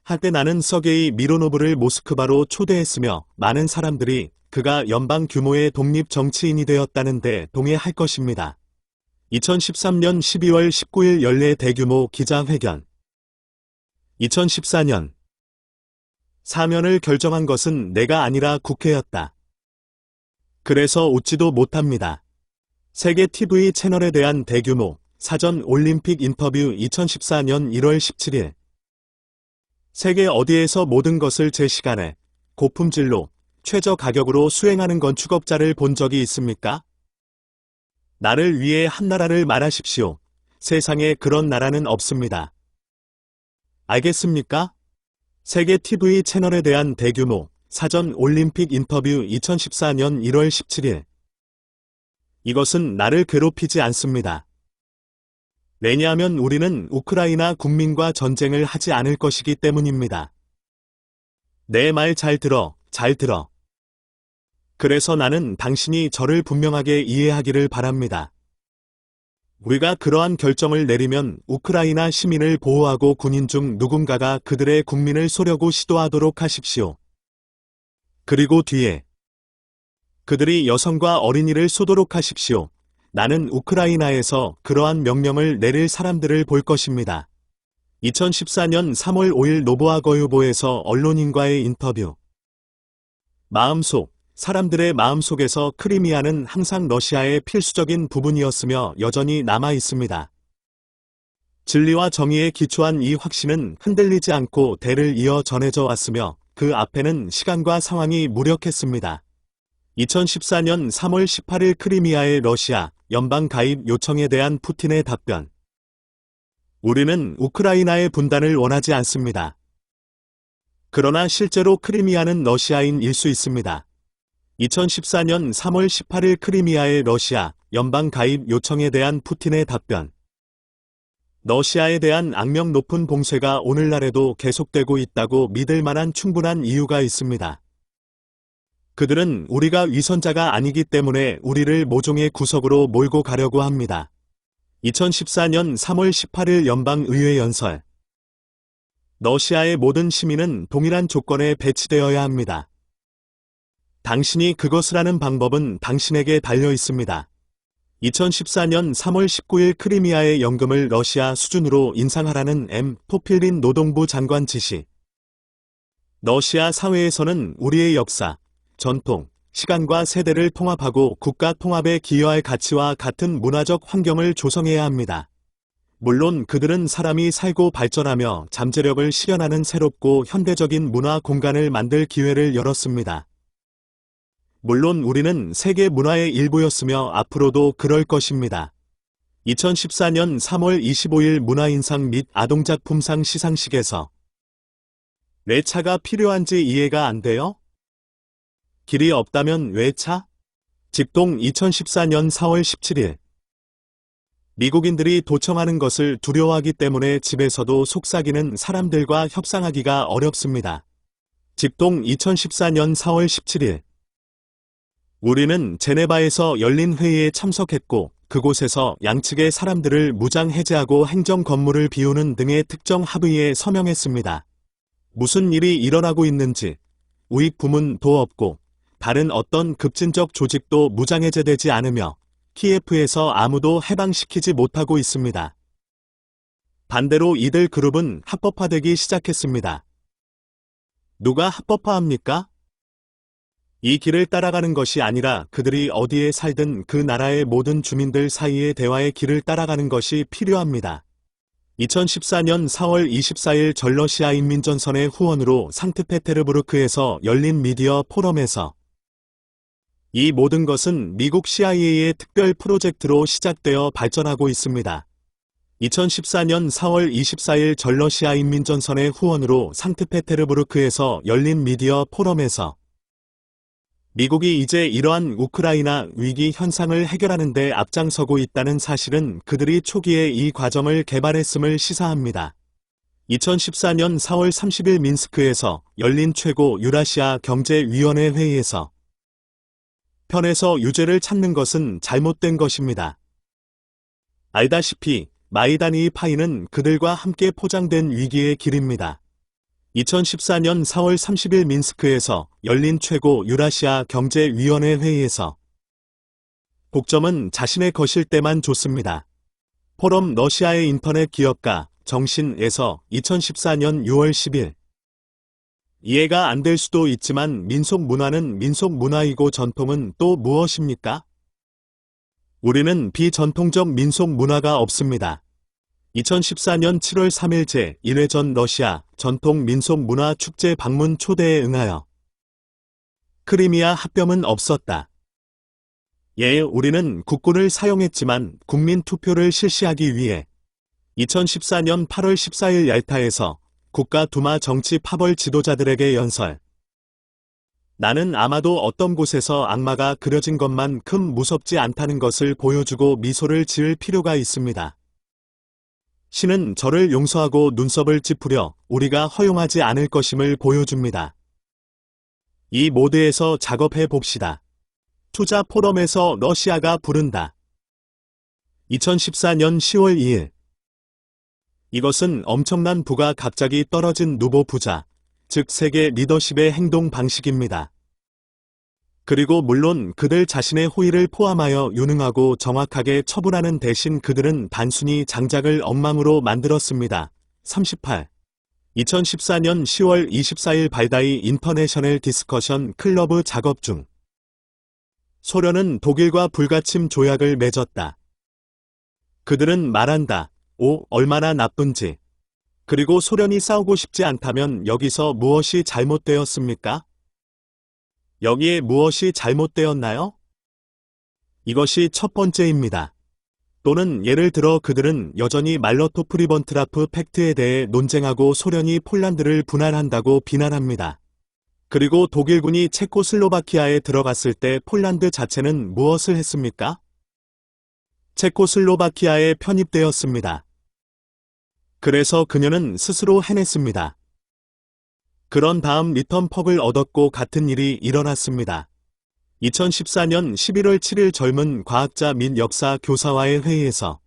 S1: 한때 나는 서게이 미로노브를 모스크바로 초대했으며 많은 사람들이 그가 연방 규모의 독립 정치인이 되었다는데 동의할 것입니다. 2013년 12월 19일 연례 대규모 기자회견. 2014년 사면을 결정한 것은 내가 아니라 국회였다. 그래서 웃지도 못합니다. 세계 TV 채널에 대한 대규모 사전 올림픽 인터뷰. 2014년 1월 17일 세계 어디에서 모든 것을 제 시간에 고품질로 최저 가격으로 수행하는 건축업자를 본 적이 있습니까? 나를 위해 한 나라를 말하십시오. 세상에 그런 나라는 없습니다. 알겠습니까? 세계 TV 채널에 대한 대규모 사전 올림픽 인터뷰 2014년 1월 17일. 이것은 나를 괴롭히지 않습니다. 왜냐하면 우리는 우크라이나 국민과 전쟁을 하지 않을 것이기 때문입니다. 내 말 잘 들어, 잘 들어. 그래서 나는 당신이 저를 분명하게 이해하기를 바랍니다. 우리가 그러한 결정을 내리면 우크라이나 시민을 보호하고 군인 중 누군가가 그들의 국민을 쏘려고 시도하도록 하십시오. 그리고 뒤에 그들이 여성과 어린이를 쏘도록 하십시오. 나는 우크라이나에서 그러한 명령을 내릴 사람들을 볼 것입니다. 2014년 3월 5일 노보아거유보에서 언론인과의 인터뷰. 마음속, 사람들의 마음속에서 크리미아는 항상 러시아의 필수적인 부분이었으며 여전히 남아 있습니다. 진리와 정의에 기초한 이 확신은 흔들리지 않고 대를 이어 전해져 왔으며 그 앞에는 시간과 상황이 무력했습니다. 2014년 3월 18일 크리미아의 러시아 연방 가입 요청에 대한 푸틴의 답변. 우리는 우크라이나의 분단을 원하지 않습니다. 그러나 실제로 크리미아는 러시아인일 수 있습니다. 2014년 3월 18일 크리미아의 러시아 연방 가입 요청에 대한 푸틴의 답변. 러시아에 대한 악명 높은 봉쇄가 오늘날에도 계속되고 있다고 믿을 만한 충분한 이유가 있습니다. 그들은 우리가 위선자가 아니기 때문에 우리를 모종의 구석으로 몰고 가려고 합니다. 2014년 3월 18일 연방의회 연설. 러시아의 모든 시민은 동일한 조건에 배치되어야 합니다. 당신이 그것을 하는 방법은 당신에게 달려 있습니다. 2014년 3월 19일 크리미아의 연금을 러시아 수준으로 인상하라는 토필린 노동부 장관 지시. 러시아 사회에서는 우리의 역사, 전통, 시간과 세대를 통합하고 국가 통합에 기여할 가치와 같은 문화적 환경을 조성해야 합니다. 물론 그들은 사람이 살고 발전하며 잠재력을 실현하는 새롭고 현대적인 문화 공간을 만들 기회를 열었습니다. 물론 우리는 세계 문화의 일부였으며 앞으로도 그럴 것입니다. 2014년 3월 25일 문화인상 및 아동작품상 시상식에서 왜 차가 필요한지 이해가 안 돼요? 길이 없다면 왜 차? 직동 2014년 4월 17일. 미국인들이 도청하는 것을 두려워하기 때문에 집에서도 속삭이는 사람들과 협상하기가 어렵습니다. 직동 2014년 4월 17일. 우리는 제네바에서 열린 회의에 참석했고 그곳에서 양측의 사람들을 무장 해제하고 행정 건물을 비우는 등의 특정 합의에 서명했습니다. 무슨 일이 일어나고 있는지 우익 부문도 없고 다른 어떤 급진적 조직도 무장 해제되지 않으며 키예프에서 아무도 해방시키지 못하고 있습니다. 반대로 이들 그룹은 합법화되기 시작했습니다. 누가 합법화합니까? 이 길을 따라가는 것이 아니라 그들이 어디에 살든 그 나라의 모든 주민들 사이의 대화의 길을 따라가는 것이 필요합니다. 2014년 4월 24일 전러시아 인민전선의 후원으로 상트페테르부르크에서 열린 미디어 포럼에서 이 모든 것은 미국 CIA의 특별 프로젝트로 시작되어 발전하고 있습니다. 2014년 4월 24일 전러시아 인민전선의 후원으로 상트페테르부르크에서 열린 미디어 포럼에서 미국이 이제 이러한 우크라이나 위기 현상을 해결하는 데 앞장서고 있다는 사실은 그들이 초기에 이 과정을 개발했음을 시사합니다. 2014년 4월 30일 민스크에서 열린 최고 유라시아 경제위원회 회의에서 편에서 유죄를 찾는 것은 잘못된 것입니다. 알다시피 마이다니 파이는 그들과 함께 포장된 위기의 길입니다. 2014년 4월 30일 민스크에서 열린 최고 유라시아 경제위원회 회의에서 독점은 자신의 것일 때만 좋습니다. 포럼 러시아의 인터넷 기업가 정신에서 2014년 6월 10일 이해가 안 될 수도 있지만 민속 문화는 민속 문화이고 전통은 또 무엇입니까? 우리는 비전통적 민속 문화가 없습니다. 2014년 7월 3일 제1회 전 러시아 전통 민속 문화 축제 방문 초대에 응하여 크리미아 합병은 없었다. 우리는 국군을 사용했지만 국민 투표를 실시하기 위해 2014년 8월 14일 얄타에서 국가 두마 정치 파벌 지도자들에게 연설. 나는 아마도 어떤 곳에서 악마가 그려진 것만큼 무섭지 않다는 것을 보여주고 미소를 지을 필요가 있습니다. 신은 저를 용서하고 눈썹을 찌푸려 우리가 허용하지 않을 것임을 보여줍니다. 이 모드에서 작업해 봅시다. 투자 포럼에서 러시아가 부른다. 2014년 10월 2일. 이것은 엄청난 부가 갑자기 떨어진 누보 부자, 즉 세계 리더십의 행동 방식입니다. 그리고 물론 그들 자신의 호의를 포함하여 유능하고 정확하게 처분하는 대신 그들은 단순히 장작을 엉망으로 만들었습니다. 38. 2014년 10월 24일 발다이 인터내셔널 디스커션 클러브 작업 중. 소련은 독일과 불가침 조약을 맺었다. 그들은 말한다. 오, 얼마나 나쁜지. 그리고 소련이 싸우고 싶지 않다면 여기서 무엇이 잘못되었습니까? 여기에 무엇이 잘못되었나요? 이것이 첫 번째입니다. 또는 예를 들어 그들은 여전히 말로토프-리벤트로프 팩트에 대해 논쟁하고 소련이 폴란드를 분할한다고 비난합니다. 그리고 독일군이 체코슬로바키아에 들어갔을 때 폴란드 자체는 무엇을 했습니까? 체코슬로바키아에 편입되었습니다. 그래서 그녀는 스스로 해냈습니다. 그런 다음 리턴 퍽을 얻었고 같은 일이 일어났습니다. 2014년 11월 7일 젊은 과학자 및 역사 교사와의 회의에서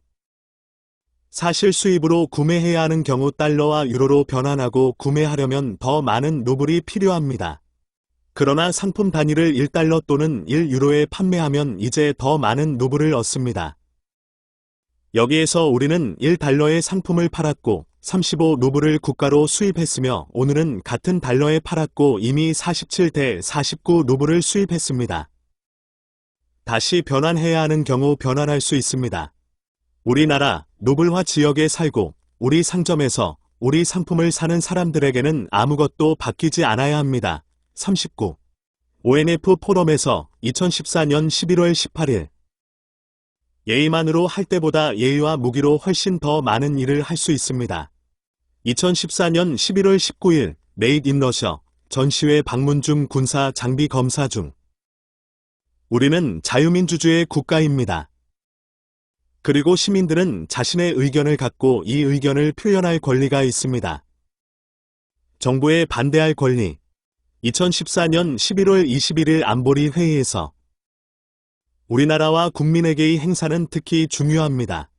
S1: 사실 수입으로 구매해야 하는 경우 달러와 유로로 변환하고 구매하려면 더 많은 루블이 필요합니다. 그러나 상품 단위를 1달러 또는 1유로에 판매하면 이제 더 많은 루블을 얻습니다. 여기에서 우리는 1달러의 상품을 팔았고 35루블을 국가로 수입했으며 오늘은 같은 달러에 팔았고 이미 47대 49루블을 수입했습니다. 다시 변환해야 하는 경우 변환할 수 있습니다. 우리나라 루블화 지역에 살고 우리 상점에서 우리 상품을 사는 사람들에게는 아무것도 바뀌지 않아야 합니다. 39. ONF 포럼에서 2014년 11월 18일 예의만으로 할 때보다 예의와 무기로 훨씬 더 많은 일을 할 수 있습니다. 2014년 11월 19일 메이드 인 러시아 전시회 방문 중 군사 장비 검사 중. 우리는 자유민주주의 국가입니다. 그리고 시민들은 자신의 의견을 갖고 이 의견을 표현할 권리가 있습니다. 정부에 반대할 권리. 2014년 11월 21일 안보리 회의에서 우리나라와 국민에게의 행사는 특히 중요합니다.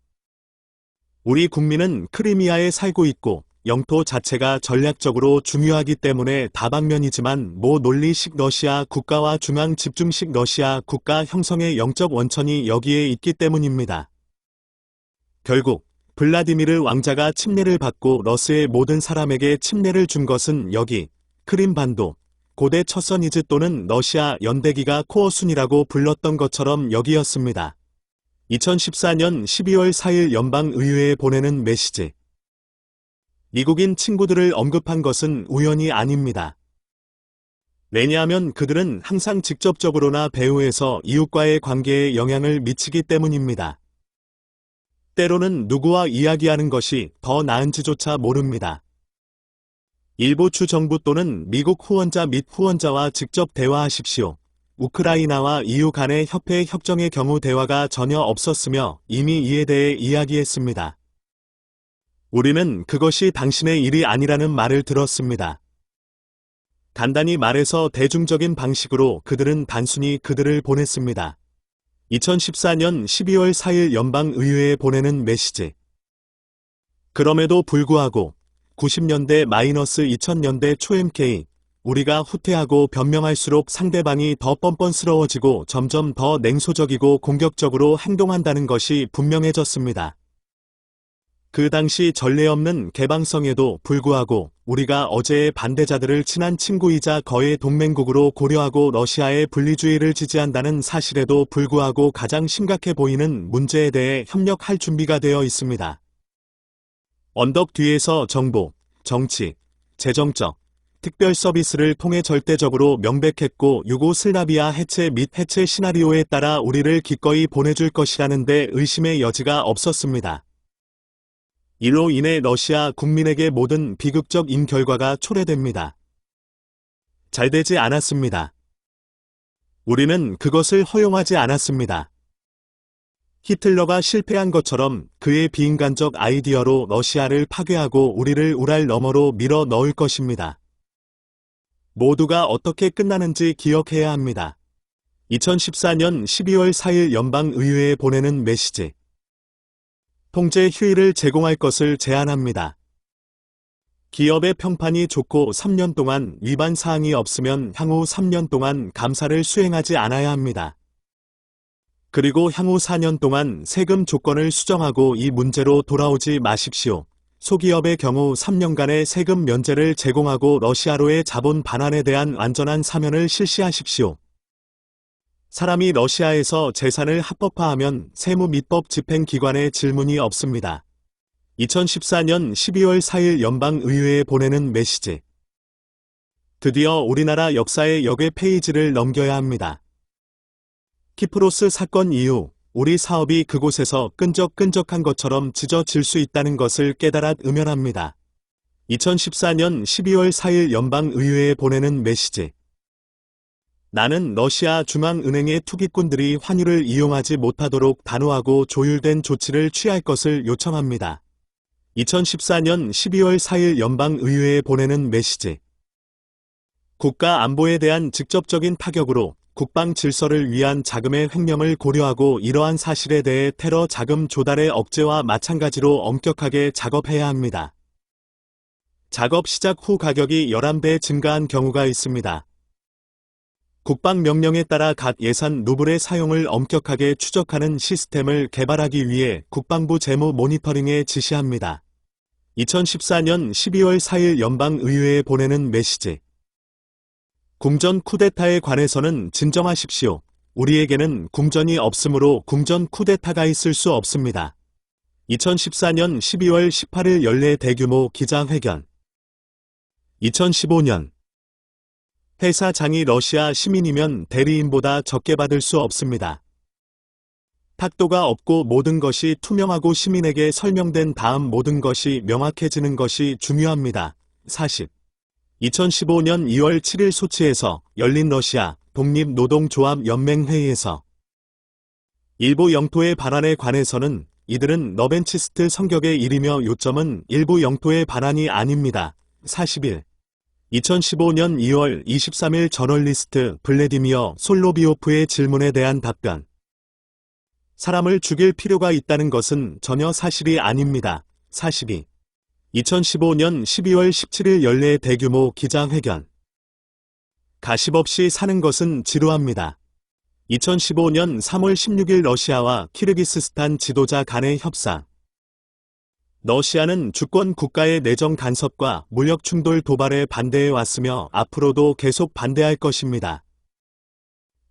S1: 우리 국민은 크리미아에 살고 있고 영토 자체가 전략적으로 중요하기 때문에 다방면이지만 논리식 러시아 국가와 중앙 집중식 러시아 국가 형성의 영적 원천이 여기에 있기 때문입니다. 결국 블라디미르 왕자가 침례를 받고 러스의 모든 사람에게 침례를 준 것은 여기 크림반도 고대 처선이즈 또는 러시아 연대기가 코어순이라고 불렀던 것처럼 여기였습니다. 2014년 12월 4일 연방의회에 보내는 메시지. 미국인 친구들을 언급한 것은 우연이 아닙니다. 왜냐하면 그들은 항상 직접적으로나 배후에서 이웃과의 관계에 영향을 미치기 때문입니다. 때로는 누구와 이야기하는 것이 더 나은지조차 모릅니다. 일부 주정부 또는 미국 후원자 및 후원자와 직접 대화하십시오. 우크라이나와 EU 간의 협회 협정의 경우 대화가 전혀 없었으며 이미 이에 대해 이야기했습니다. 우리는 그것이 당신의 일이 아니라는 말을 들었습니다. 간단히 말해서 대중적인 방식으로 그들은 단순히 그들을 보냈습니다. 2014년 12월 4일 연방의회에 보내는 메시지. 그럼에도 불구하고 90년대-2000년대 초 MK, 우리가 후퇴하고 변명할수록 상대방이 더 뻔뻔스러워지고 점점 더 냉소적이고 공격적으로 행동한다는 것이 분명해졌습니다. 그 당시 전례 없는 개방성에도 불구하고 우리가 어제의 반대자들을 친한 친구이자 거의 동맹국으로 고려하고 러시아의 분리주의를 지지한다는 사실에도 불구하고 가장 심각해 보이는 문제에 대해 협력할 준비가 되어 있습니다. 언덕 뒤에서 정보, 정치, 재정적, 특별 서비스를 통해 절대적으로 명백했고 유고슬라비아 해체 및 해체 시나리오에 따라 우리를 기꺼이 보내줄 것이라는 데 의심의 여지가 없었습니다. 이로 인해 러시아 국민에게 모든 비극적인 결과가 초래됩니다. 잘 되지 않았습니다. 우리는 그것을 허용하지 않았습니다. 히틀러가 실패한 것처럼 그의 비인간적 아이디어로 러시아를 파괴하고 우리를 우랄 너머로 밀어 넣을 것입니다. 모두가 어떻게 끝나는지 기억해야 합니다. 2014년 12월 4일 연방의회에 보내는 메시지. 통제 휴일을 제공할 것을 제안합니다. 기업의 평판이 좋고 3년 동안 위반 사항이 없으면 향후 3년 동안 감사를 수행하지 않아야 합니다. 그리고 향후 4년 동안 세금 조건을 수정하고 이 문제로 돌아오지 마십시오. 소기업의 경우 3년간의 세금 면제를 제공하고 러시아로의 자본 반환에 대한 완전한 사면을 실시하십시오. 사람이 러시아에서 재산을 합법화하면 세무미법 집행기관에 질문이 없습니다. 2014년 12월 4일 연방의회에 보내는 메시지. 드디어 우리나라 역사의 역의 페이지를 넘겨야 합니다. 키프로스 사건 이후 우리 사업이 그곳에서 끈적끈적한 것처럼 찢어질 수 있다는 것을 깨달아 의면합니다. 2014년 12월 4일 연방의회에 보내는 메시지. 나는 러시아 중앙은행의 투기꾼들이 환율을 이용하지 못하도록 단호하고 조율된 조치를 취할 것을 요청합니다. 2014년 12월 4일 연방의회에 보내는 메시지. 국가 안보에 대한 직접적인 타격으로 국방 질서를 위한 자금의 횡령을 고려하고 이러한 사실에 대해 테러 자금 조달의 억제와 마찬가지로 엄격하게 작업해야 합니다. 작업 시작 후 가격이 11배 증가한 경우가 있습니다. 국방명령에 따라 각 예산 루블의 사용을 엄격하게 추적하는 시스템을 개발하기 위해 국방부 재무 모니터링에 지시합니다. 2014년 12월 4일 연방의회에 보내는 메시지. 궁전 쿠데타에 관해서는 진정하십시오. 우리에게는 궁전이 없으므로 궁전 쿠데타가 있을 수 없습니다. 2014년 12월 18일 연례 대규모 기자회견. 2015년 회사장이 러시아 시민이면 대리인보다 적게 받을 수 없습니다. 탁도가 없고 모든 것이 투명하고 시민에게 설명된 다음 모든 것이 명확해지는 것이 중요합니다. 40. 2015년 2월 7일 소치에서 열린 러시아 독립노동조합연맹회의에서 일부 영토의 반환에 관해서는 이들은 러벤치스트 성격의 일이며 요점은 일부 영토의 반환이 아닙니다. 41. 2015년 2월 23일 저널리스트 블레디미어 솔로비오프의 질문에 대한 답변. 사람을 죽일 필요가 있다는 것은 전혀 사실이 아닙니다. 42. 2015년 12월 17일 연례 대규모 기자회견. 가십 없이 사는 것은 지루합니다. 2015년 3월 16일 러시아와 키르기스스탄 지도자 간의 협상. 러시아는 주권 국가의 내정 간섭과 무력 충돌 도발에 반대해 왔으며 앞으로도 계속 반대할 것입니다.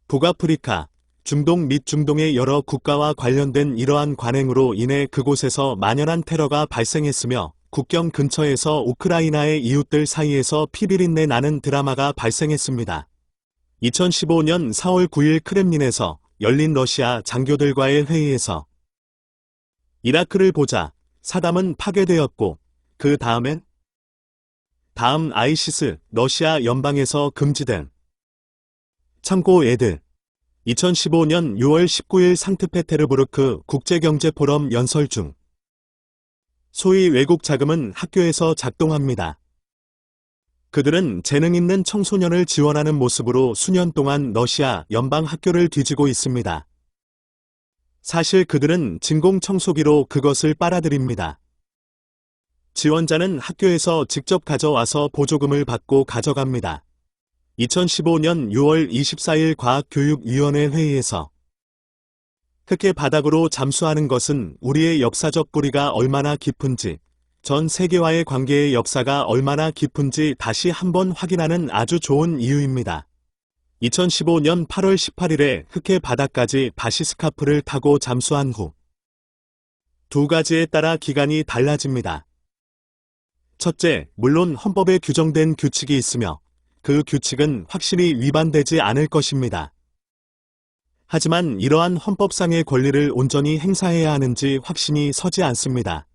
S1: 북아프리카, 중동 및 중동의 여러 국가와 관련된 이러한 관행으로 인해 그곳에서 만연한 테러가 발생했으며 국경 근처에서 우크라이나의 이웃들 사이에서 피비린내 나는 드라마가 발생했습니다. 2015년 4월 9일 크렘린에서 열린 러시아 장교들과의 회의에서 이라크를 보자. 사담은 파괴되었고 그 다음엔? 다음 아이시스, 러시아 연방에서 금지된. 참고 애들. 2015년 6월 19일 상트페테르부르크 국제경제포럼 연설 중. 소위 외국 자금은 학교에서 작동합니다. 그들은 재능 있는 청소년을 지원하는 모습으로 수년 동안 러시아 연방 학교를 뒤지고 있습니다. 사실 그들은 진공 청소기로 그것을 빨아들입니다. 지원자는 학교에서 직접 가져와서 보조금을 받고 가져갑니다. 2015년 6월 24일 과학교육위원회 회의에서 흑해 바닥으로 잠수하는 것은 우리의 역사적 뿌리가 얼마나 깊은지, 전 세계와의 관계의 역사가 얼마나 깊은지 다시 한번 확인하는 아주 좋은 이유입니다. 2015년 8월 18일에 흑해 바닥까지 바시스카프를 타고 잠수한 후 두 가지에 따라 기간이 달라집니다. 첫째, 물론 헌법에 규정된 규칙이 있으며 그 규칙은 확실히 위반되지 않을 것입니다. 하지만 이러한 헌법상의 권리를 온전히 행사해야 하는지 확신이 서지 않습니다.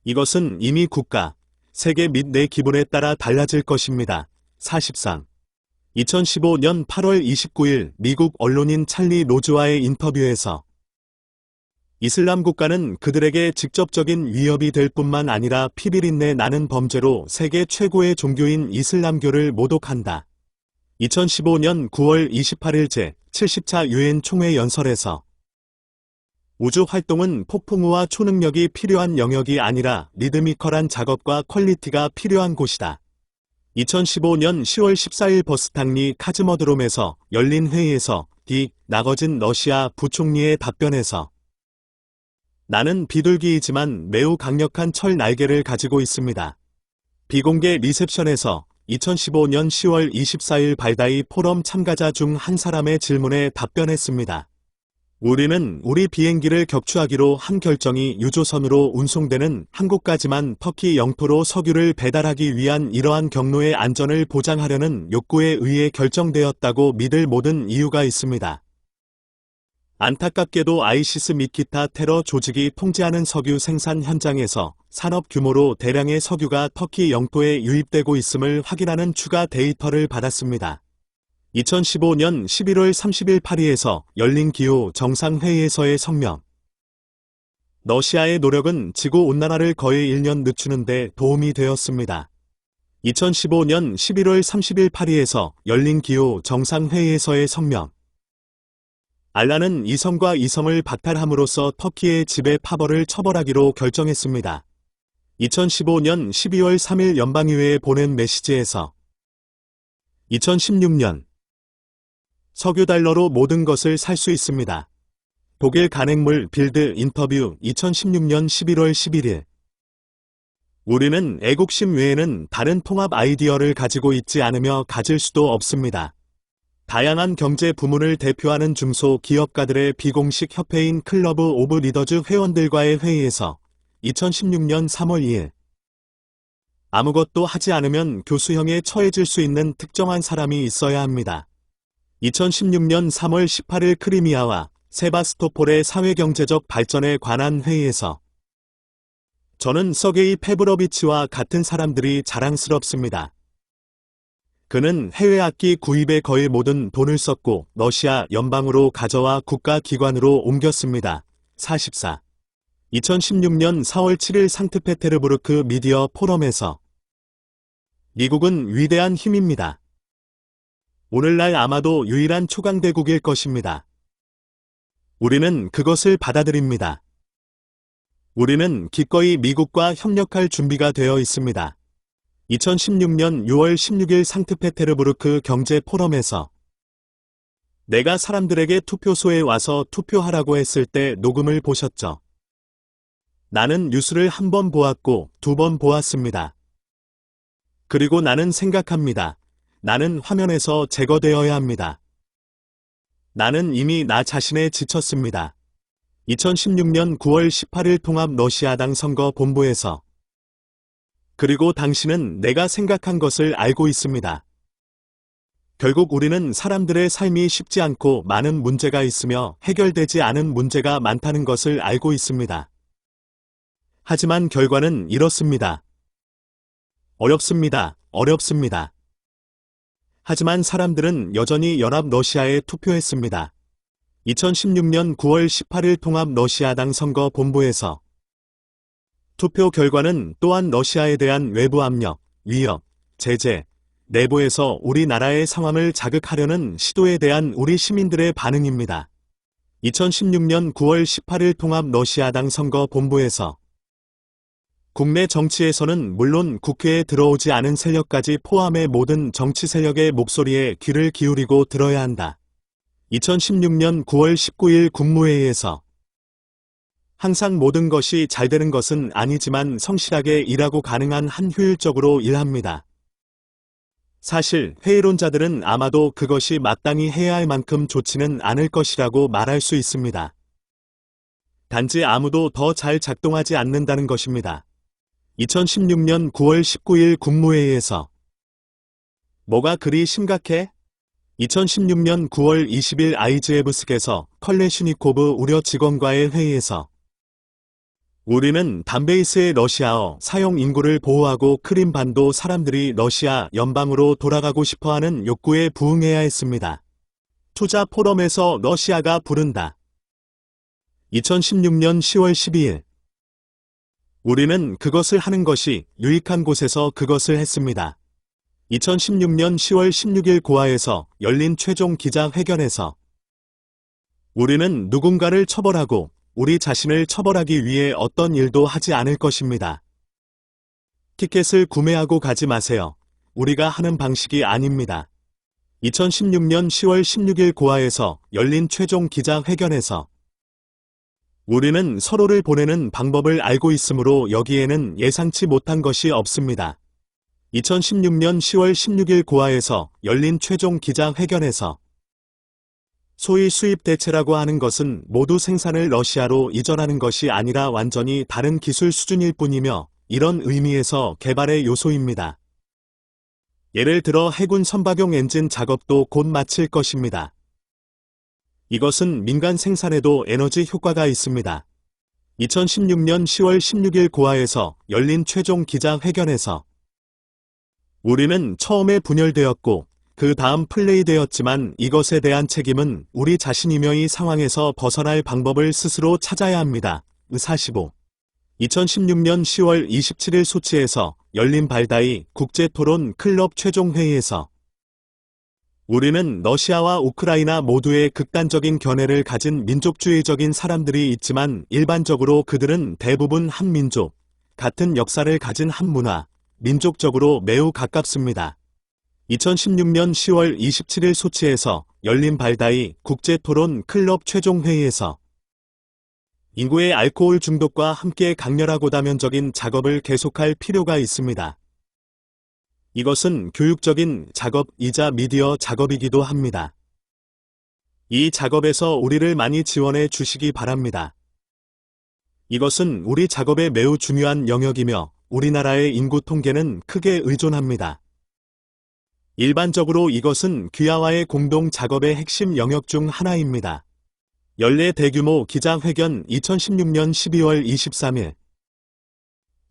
S1: 이것은 이미 국가, 세계 및 내 기분에 따라 달라질 것입니다. 43. 2015년 8월 29일 미국 언론인 찰리 로즈와의 인터뷰에서 이슬람 국가는 그들에게 직접적인 위협이 될 뿐만 아니라 피비린내 나는 범죄로 세계 최고의 종교인 이슬람교를 모독한다. 2015년 9월 28일 제70차 유엔 총회 연설에서 우주 활동은 폭풍우와 초능력이 필요한 영역이 아니라 리드미컬한 작업과 퀄리티가 필요한 곳이다. 2015년 10월 14일 버스탕리 카즈머드롬에서 열린 회의에서 나거진 러시아 부총리의 답변에서 나는 비둘기이지만 매우 강력한 철 날개를 가지고 있습니다. 비공개 리셉션에서 2015년 10월 24일 발다이 포럼 참가자 중 한 사람의 질문에 답변했습니다. 우리는 우리 비행기를 격추하기로 한 결정이 유조선으로 운송되는 한국까지만 터키 영토로 석유를 배달하기 위한 이러한 경로의 안전을 보장하려는 욕구에 의해 결정되었다고 믿을 모든 이유가 있습니다. 안타깝게도 아이시스 및 기타 테러 조직이 통제하는 석유 생산 현장에서 산업 규모로 대량의 석유가 터키 영토에 유입되고 있음을 확인하는 추가 데이터를 받았습니다. 2015년 11월 30일 파리에서 열린 기후 정상회의에서의 성명. 러시아의 노력은 지구온난화를 거의 1년 늦추는 데 도움이 되었습니다. 2015년 11월 30일 파리에서 열린 기후 정상회의에서의 성명. 알라는 이성과 이성을 박탈함으로써 터키의 지배 파벌을 처벌하기로 결정했습니다. 2015년 12월 3일 연방의회에 보낸 메시지에서 2016년 석유 달러로 모든 것을 살 수 있습니다. 독일 간행물 빌드 인터뷰 2016년 11월 11일 우리는 애국심 외에는 다른 통합 아이디어를 가지고 있지 않으며 가질 수도 없습니다. 다양한 경제 부문을 대표하는 중소기업가들의 비공식 협회인 클러브 오브 리더즈 회원들과의 회의에서 2016년 3월 2일 아무것도 하지 않으면 교수형에 처해질 수 있는 특정한 사람이 있어야 합니다. 2016년 3월 18일 크리미아와 세바스토폴의 사회경제적 발전에 관한 회의에서 저는 서게이 페브로비치와 같은 사람들이 자랑스럽습니다. 그는 해외 악기 구입에 거의 모든 돈을 썼고 러시아 연방으로 가져와 국가기관으로 옮겼습니다. 44. 2016년 4월 7일 상트페테르부르크 미디어 포럼에서 미국은 위대한 힘입니다. 오늘날 아마도 유일한 초강대국일 것입니다. 우리는 그것을 받아들입니다. 우리는 기꺼이 미국과 협력할 준비가 되어 있습니다. 2016년 6월 16일 상트페테르부르크 경제 포럼에서 내가 사람들에게 투표소에 와서 투표하라고 했을 때 녹음을 보셨죠? 나는 뉴스를 한 번 보았고 2번 보았습니다. 그리고 나는 생각합니다. 나는 화면에서 제거되어야 합니다. 나는 이미 나 자신에 지쳤습니다. 2016년 9월 18일 통합 러시아당 선거 본부에서 그리고 당신은 내가 생각한 것을 알고 있습니다. 결국 우리는 사람들의 삶이 쉽지 않고 많은 문제가 있으며 해결되지 않은 문제가 많다는 것을 알고 있습니다. 하지만 결과는 이렇습니다. 어렵습니다. 어렵습니다. 하지만 사람들은 여전히 연합 러시아에 투표했습니다. 2016년 9월 18일 통합 러시아당 선거 본부에서 투표 결과는 또한 러시아에 대한 외부 압력, 위협, 제재, 내부에서 우리나라의 상황을 자극하려는 시도에 대한 우리 시민들의 반응입니다. 2016년 9월 18일 통합 러시아당 선거 본부에서 국내 정치에서는 물론 국회에 들어오지 않은 세력까지 포함해 모든 정치 세력의 목소리에 귀를 기울이고 들어야 한다. 2016년 9월 19일 국무회의에서 항상 모든 것이 잘 되는 것은 아니지만 성실하게 일하고 가능한 한 효율적으로 일합니다. 사실 회의론자들은 아마도 그것이 마땅히 해야 할 만큼 좋지는 않을 것이라고 말할 수 있습니다. 단지 아무도 더 잘 작동하지 않는다는 것입니다. 2016년 9월 19일 국무회의에서 뭐가 그리 심각해? 2016년 9월 20일 아이즈에브스크에서 컬레슈니코브 우려 직원과의 회의에서 우리는 담베이스의 러시아어 사용 인구를 보호하고 크림반도 사람들이 러시아 연방으로 돌아가고 싶어하는 욕구에 부응해야 했습니다. 투자 포럼에서 러시아가 부른다. 2016년 10월 12일. 우리는 그것을 하는 것이 유익한 곳에서 그것을 했습니다. 2016년 10월 16일 고아에서 열린 최종 기자회견에서 우리는 누군가를 처벌하고 우리 자신을 처벌하기 위해 어떤 일도 하지 않을 것입니다. 티켓을 구매하고 가지 마세요. 우리가 하는 방식이 아닙니다. 2016년 10월 16일 고아에서 열린 최종 기자회견에서 우리는 서로를 보내는 방법을 알고 있으므로 여기에는 예상치 못한 것이 없습니다. 2016년 10월 16일 고아에서 열린 최종 기자회견에서 소위 수입 대체라고 하는 것은 모두 생산을 러시아로 이전하는 것이 아니라 완전히 다른 기술 수준일 뿐이며 이런 의미에서 개발의 요소입니다. 예를 들어 해군 선박용 엔진 작업도 곧 마칠 것입니다. 이것은 민간 생산에도 에너지 효과가 있습니다. 2016년 10월 16일 고아에서 열린 최종 기자회견에서 우리는 처음에 분열되었고 그 다음 플레이되었지만 이것에 대한 책임은 우리 자신이며 이 상황에서 벗어날 방법을 스스로 찾아야 합니다. 45. 2016년 10월 27일 소치에서 열린 발다이 국제토론 클럽 최종회의에서 우리는 러시아와 우크라이나 모두의 극단적인 견해를 가진 민족주의적인 사람들이 있지만 일반적으로 그들은 대부분 한 민족, 같은 역사를 가진 한 문화, 민족적으로 매우 가깝습니다. 2016년 10월 27일 소치에서 열린 발다이 국제토론 클럽 최종회의에서 인구의 알코올 중독과 함께 강렬하고 다면적인 작업을 계속할 필요가 있습니다. 이것은 교육적인 작업이자 미디어 작업이기도 합니다. 이 작업에서 우리를 많이 지원해 주시기 바랍니다. 이것은 우리 작업에 매우 중요한 영역이며 우리나라의 인구 통계는 크게 의존합니다. 일반적으로 이것은 귀하와의 공동 작업의 핵심 영역 중 하나입니다. 연례 대규모 기자회견 2016년 12월 23일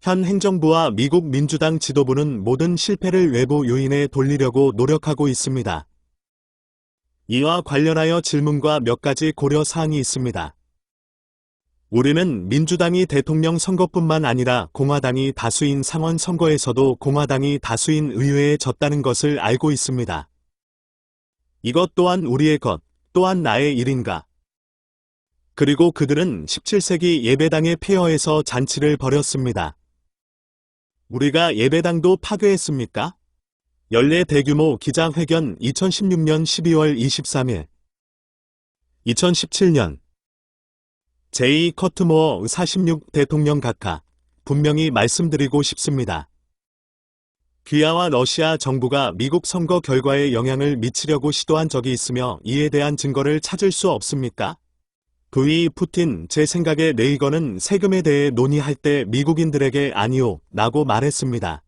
S1: 현 행정부와 미국 민주당 지도부는 모든 실패를 외부 요인에 돌리려고 노력하고 있습니다. 이와 관련하여 질문과 몇 가지 고려 사항이 있습니다. 우리는 민주당이 대통령 선거뿐만 아니라 공화당이 다수인 상원 선거에서도 공화당이 다수인 의회에 졌다는 것을 알고 있습니다. 이것 또한 우리의 것, 또한 나의 일인가? 그리고 그들은 17세기 예배당의 폐허에서 잔치를 벌였습니다. 우리가 예배당도 파괴했습니까? 연례 대규모 기자회견 2016년 12월 23일 2017년 제이 커트모어 46 대통령 각하 분명히 말씀드리고 싶습니다. 귀하와 러시아 정부가 미국 선거 결과에 영향을 미치려고 시도한 적이 있으며 이에 대한 증거를 찾을 수 없습니까? V. 푸틴, 제 생각에 레이건은 세금에 대해 논의할 때 미국인들에게 아니오 라고 말했습니다.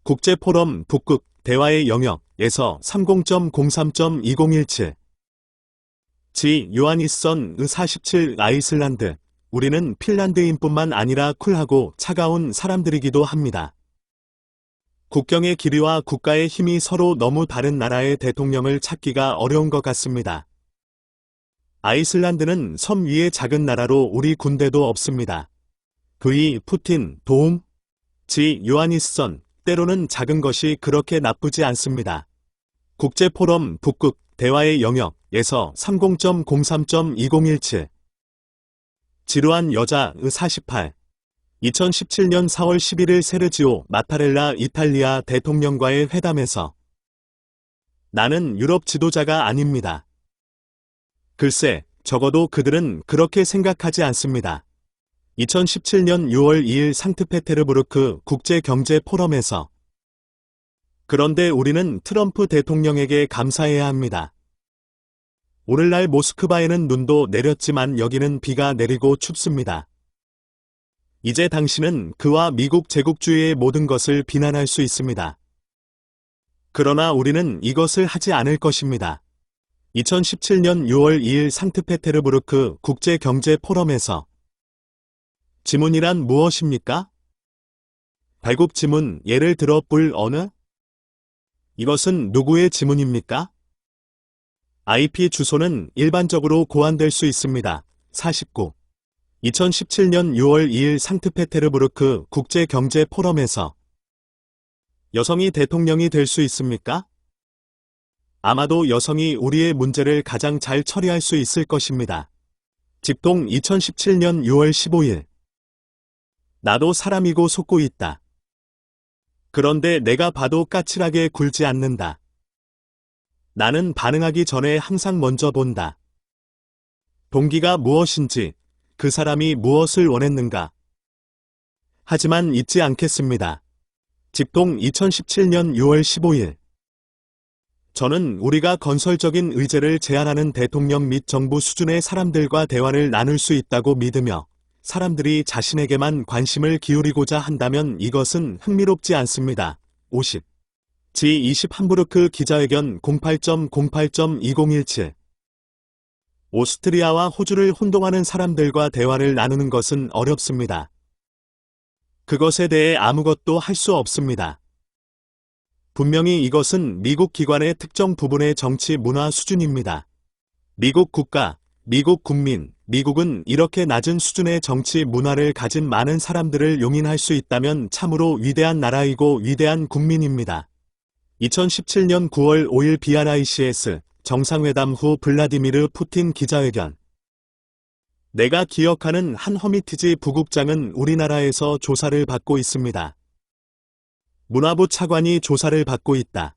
S1: 국제포럼 북극 대화의 영역에서 30.03.2017 지 요하니선 47 아이슬란드 우리는 핀란드인뿐만 아니라 쿨하고 차가운 사람들이기도 합니다. 국경의 길이와 국가의 힘이 서로 너무 다른 나라의 대통령을 찾기가 어려운 것 같습니다. 아이슬란드는 섬 위의 작은 나라로 우리 군대도 없습니다. V. 푸틴, 도움? 지. 요하니선, 때로는 작은 것이 그렇게 나쁘지 않습니다. 국제포럼 북극 대화의 영역에서 30.03.2017 지루한 여자 48 2017년 4월 11일 세르지오 마타렐라 이탈리아 대통령과의 회담에서 나는 유럽 지도자가 아닙니다. 글쎄, 적어도 그들은 그렇게 생각하지 않습니다. 2017년 6월 2일 상트페테르부르크 국제경제포럼에서 그런데 우리는 트럼프 대통령에게 감사해야 합니다. 오늘날 모스크바에는 눈도 내렸지만 여기는 비가 내리고 춥습니다. 이제 당신은 그와 미국 제국주의의 모든 것을 비난할 수 있습니다. 그러나 우리는 이것을 하지 않을 것입니다. 2017년 6월 2일 상트페테르부르크 국제경제포럼에서 지문이란 무엇입니까? 발굽 지문, 예를 들어 뿔 어느? 이것은 누구의 지문입니까? IP 주소는 일반적으로 고안될 수 있습니다. 49. 2017년 6월 2일 상트페테르부르크 국제경제포럼에서 여성이 대통령이 될 수 있습니까? 아마도 여성이 우리의 문제를 가장 잘 처리할 수 있을 것입니다. 집동 2017년 6월 15일. 나도 사람이고 속고 있다. 그런데 내가 봐도 까칠하게 굴지 않는다. 나는 반응하기 전에 항상 먼저 본다. 동기가 무엇인지, 그 사람이 무엇을 원했는가. 하지만 잊지 않겠습니다. 집동 2017년 6월 15일. 저는 우리가 건설적인 의제를 제안하는 대통령 및 정부 수준의 사람들과 대화를 나눌 수 있다고 믿으며 사람들이 자신에게만 관심을 기울이고자 한다면 이것은 흥미롭지 않습니다. 50. G20 함부르크 기자회견 08.08.2017. 오스트리아와 호주를 혼동하는 사람들과 대화를 나누는 것은 어렵습니다. 그것에 대해 아무것도 할 수 없습니다. 분명히 이것은 미국 기관의 특정 부분의 정치 문화 수준입니다. 미국 국가, 미국 국민, 미국은 이렇게 낮은 수준의 정치 문화를 가진 많은 사람들을 용인할 수 있다면 참으로 위대한 나라이고 위대한 국민입니다. 2017년 9월 5일 BRICS 정상회담 후 블라디미르 푸틴 기자회견. 내가 기억하는 한 허미티지 부국장은 우리나라에서 조사를 받고 있습니다. 문화부 차관이 조사를 받고 있다.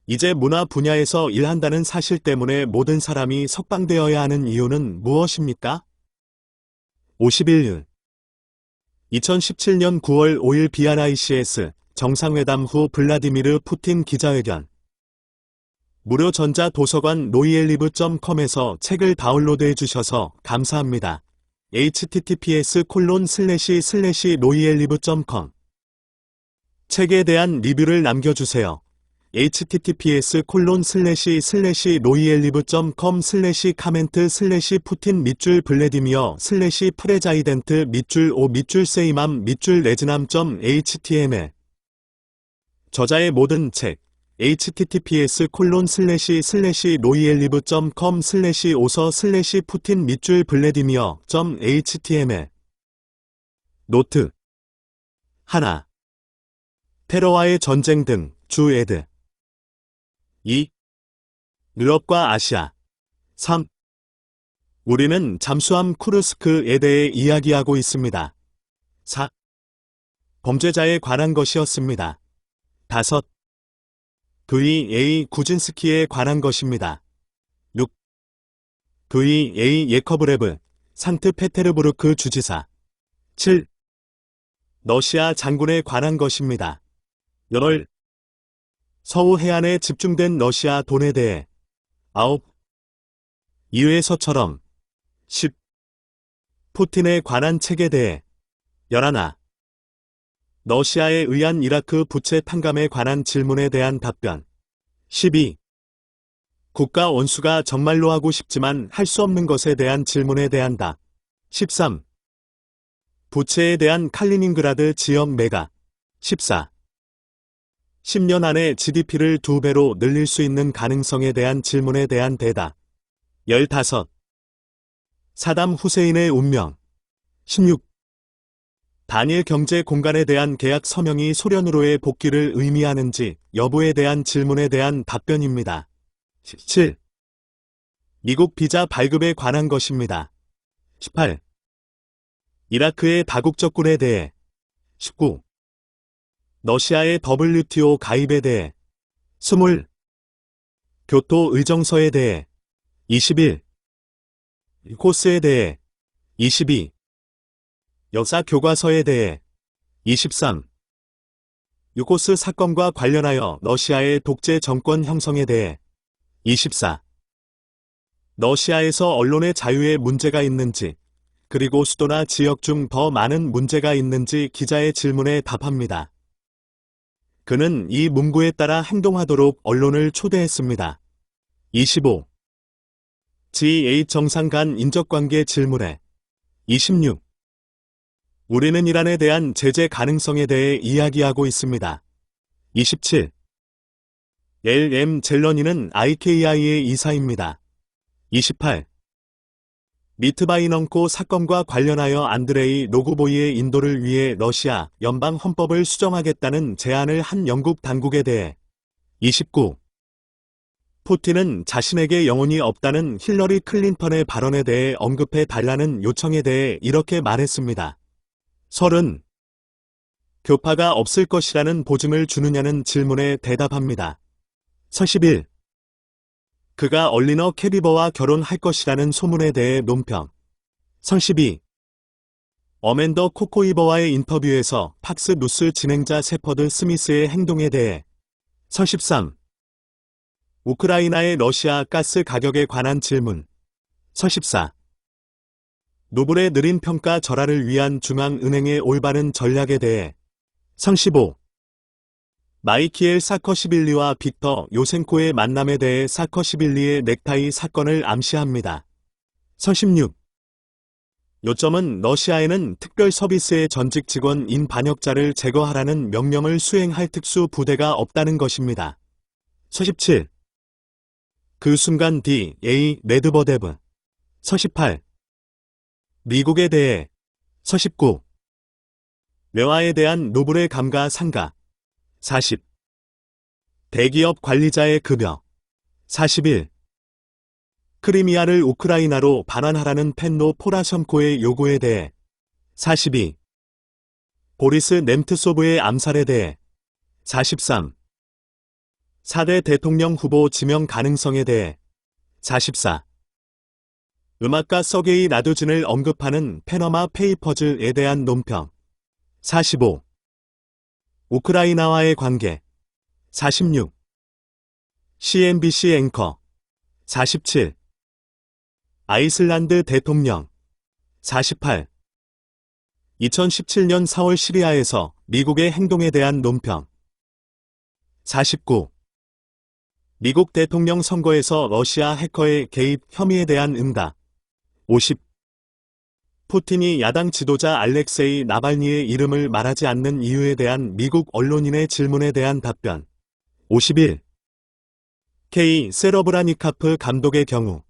S1: 이제 문화 분야에서 일한다는 사실 때문에 모든 사람이 석방되어야 하는 이유는 무엇입니까? 51일. 2017년 9월 5일 BRICS 정상회담 후 블라디미르 푸틴 기자회견. 무료 전자도서관 노이엘리브.com에서 책을 다운로드해 주셔서 감사합니다. https://noiellive.com 책에 대한 리뷰를 남겨주세요. https://noiellive.com/comment/푸틴 밑줄 블레디미어/프레자이덴트 밑줄 오 밑줄 세이맘 밑줄 레즈남.html 저자의 모든 책 https://noiellive.com/오서/푸틴 밑줄 블레디미어.html 노트 하나 테러와의 전쟁 등 주 애드 2. 유럽과 아시아 3. 우리는 잠수함 쿠르스크에 대해 이야기하고 있습니다. 4. 범죄자에 관한 것이었습니다. 5. V.A. 구진스키에 관한 것입니다. 6. V.A. 예커브레브 상트페테르부르크 주지사 7. 러시아 장군에 관한 것입니다. 8. 서우 해안에 집중된 러시아 돈에 대해 9. 이외에서처럼 10. 푸틴에 관한 책에 대해 11. 러시아에 의한 이라크 부채 탕감에 관한 질문에 대한 답변 12. 국가 원수가 정말로 하고 싶지만 할 수 없는 것에 대한 질문에 대한 답 13. 부채에 대한 칼리닝그라드 지역 매각 14. 10년 안에 GDP를 2배로 늘릴 수 있는 가능성에 대한 질문에 대한 대답 15. 사담 후세인의 운명 16. 단일 경제 공간에 대한 계약 서명이 소련으로의 복귀를 의미하는지 여부에 대한 질문에 대한 답변입니다. 17. 미국 비자 발급에 관한 것입니다. 18. 이라크의 다국적군에 대해 19. 러시아의 WTO 가입에 대해 20. 교토 의정서에 대해 21. 코스에 대해 22. 역사 교과서에 대해 23. 유코스 사건과 관련하여 러시아의 독재 정권 형성에 대해 24. 러시아에서 언론의 자유에 문제가 있는지 그리고 수도나 지역 중 더 많은 문제가 있는지 기자의 질문에 답합니다. 그는 이 문구에 따라 행동하도록 언론을 초대했습니다. 25. G8 정상 간 인적관계 질문에 26. 우리는 이란에 대한 제재 가능성에 대해 이야기하고 있습니다. 27. L.M. 젤러니는 IKI의 이사입니다. 28. 리트바이넌코 사건과 관련하여 안드레이 로고보이의 인도를 위해 러시아 연방 헌법을 수정하겠다는 제안을 한 영국 당국에 대해 29. 푸틴은 자신에게 영혼이 없다는 힐러리 클린턴의 발언에 대해 언급해 달라는 요청에 대해 이렇게 말했습니다. 30. 교파가 없을 것이라는 보증을 주느냐는 질문에 대답합니다. 31. 그가 얼리너 캐리버와 결혼할 것이라는 소문에 대해 논평. 32. 어맨더 코코이버와의 인터뷰에서 팍스 뉴스 진행자 세퍼드 스미스의 행동에 대해. 33. 우크라이나의 러시아 가스 가격에 관한 질문. 34. 노블의 느린 평가 절하를 위한 중앙은행의 올바른 전략에 대해. 35. 마이키엘 사커시빌리와 빅터 요센코의 만남에 대해 사커시빌리의 넥타이 사건을 암시합니다. 36. 요점은 러시아에는 특별 서비스의 전직 직원인 반역자를 제거하라는 명령을 수행할 특수 부대가 없다는 것입니다. 47. 그 순간 D.A. 메드버데브. 48. 미국에 대해. 49. 외화에 대한 노블의 감가상각. 40. 대기업 관리자의 급여. 41. 크리미아를 우크라이나로 반환하라는 펜노 포라셴코의 요구에 대해. 42. 보리스 nem트소브의 암살에 대해. 43. 4대 대통령 후보 지명 가능성에 대해. 44. 음악가 서게이 나두진을 언급하는 패너마 페이퍼즈에 대한 논평. 45. 우크라이나와의 관계. 46. CNBC 앵커. 47. 아이슬란드 대통령. 48. 2017년 4월 시리아에서 미국의 행동에 대한 논평. 49. 미국 대통령 선거에서 러시아 해커의 개입 혐의에 대한 응답. 50. 푸틴이 야당 지도자 알렉세이 나발니의 이름을 말하지 않는 이유에 대한 미국 언론인의 질문에 대한 답변. 51. K. 세러브라니카프 감독의 경우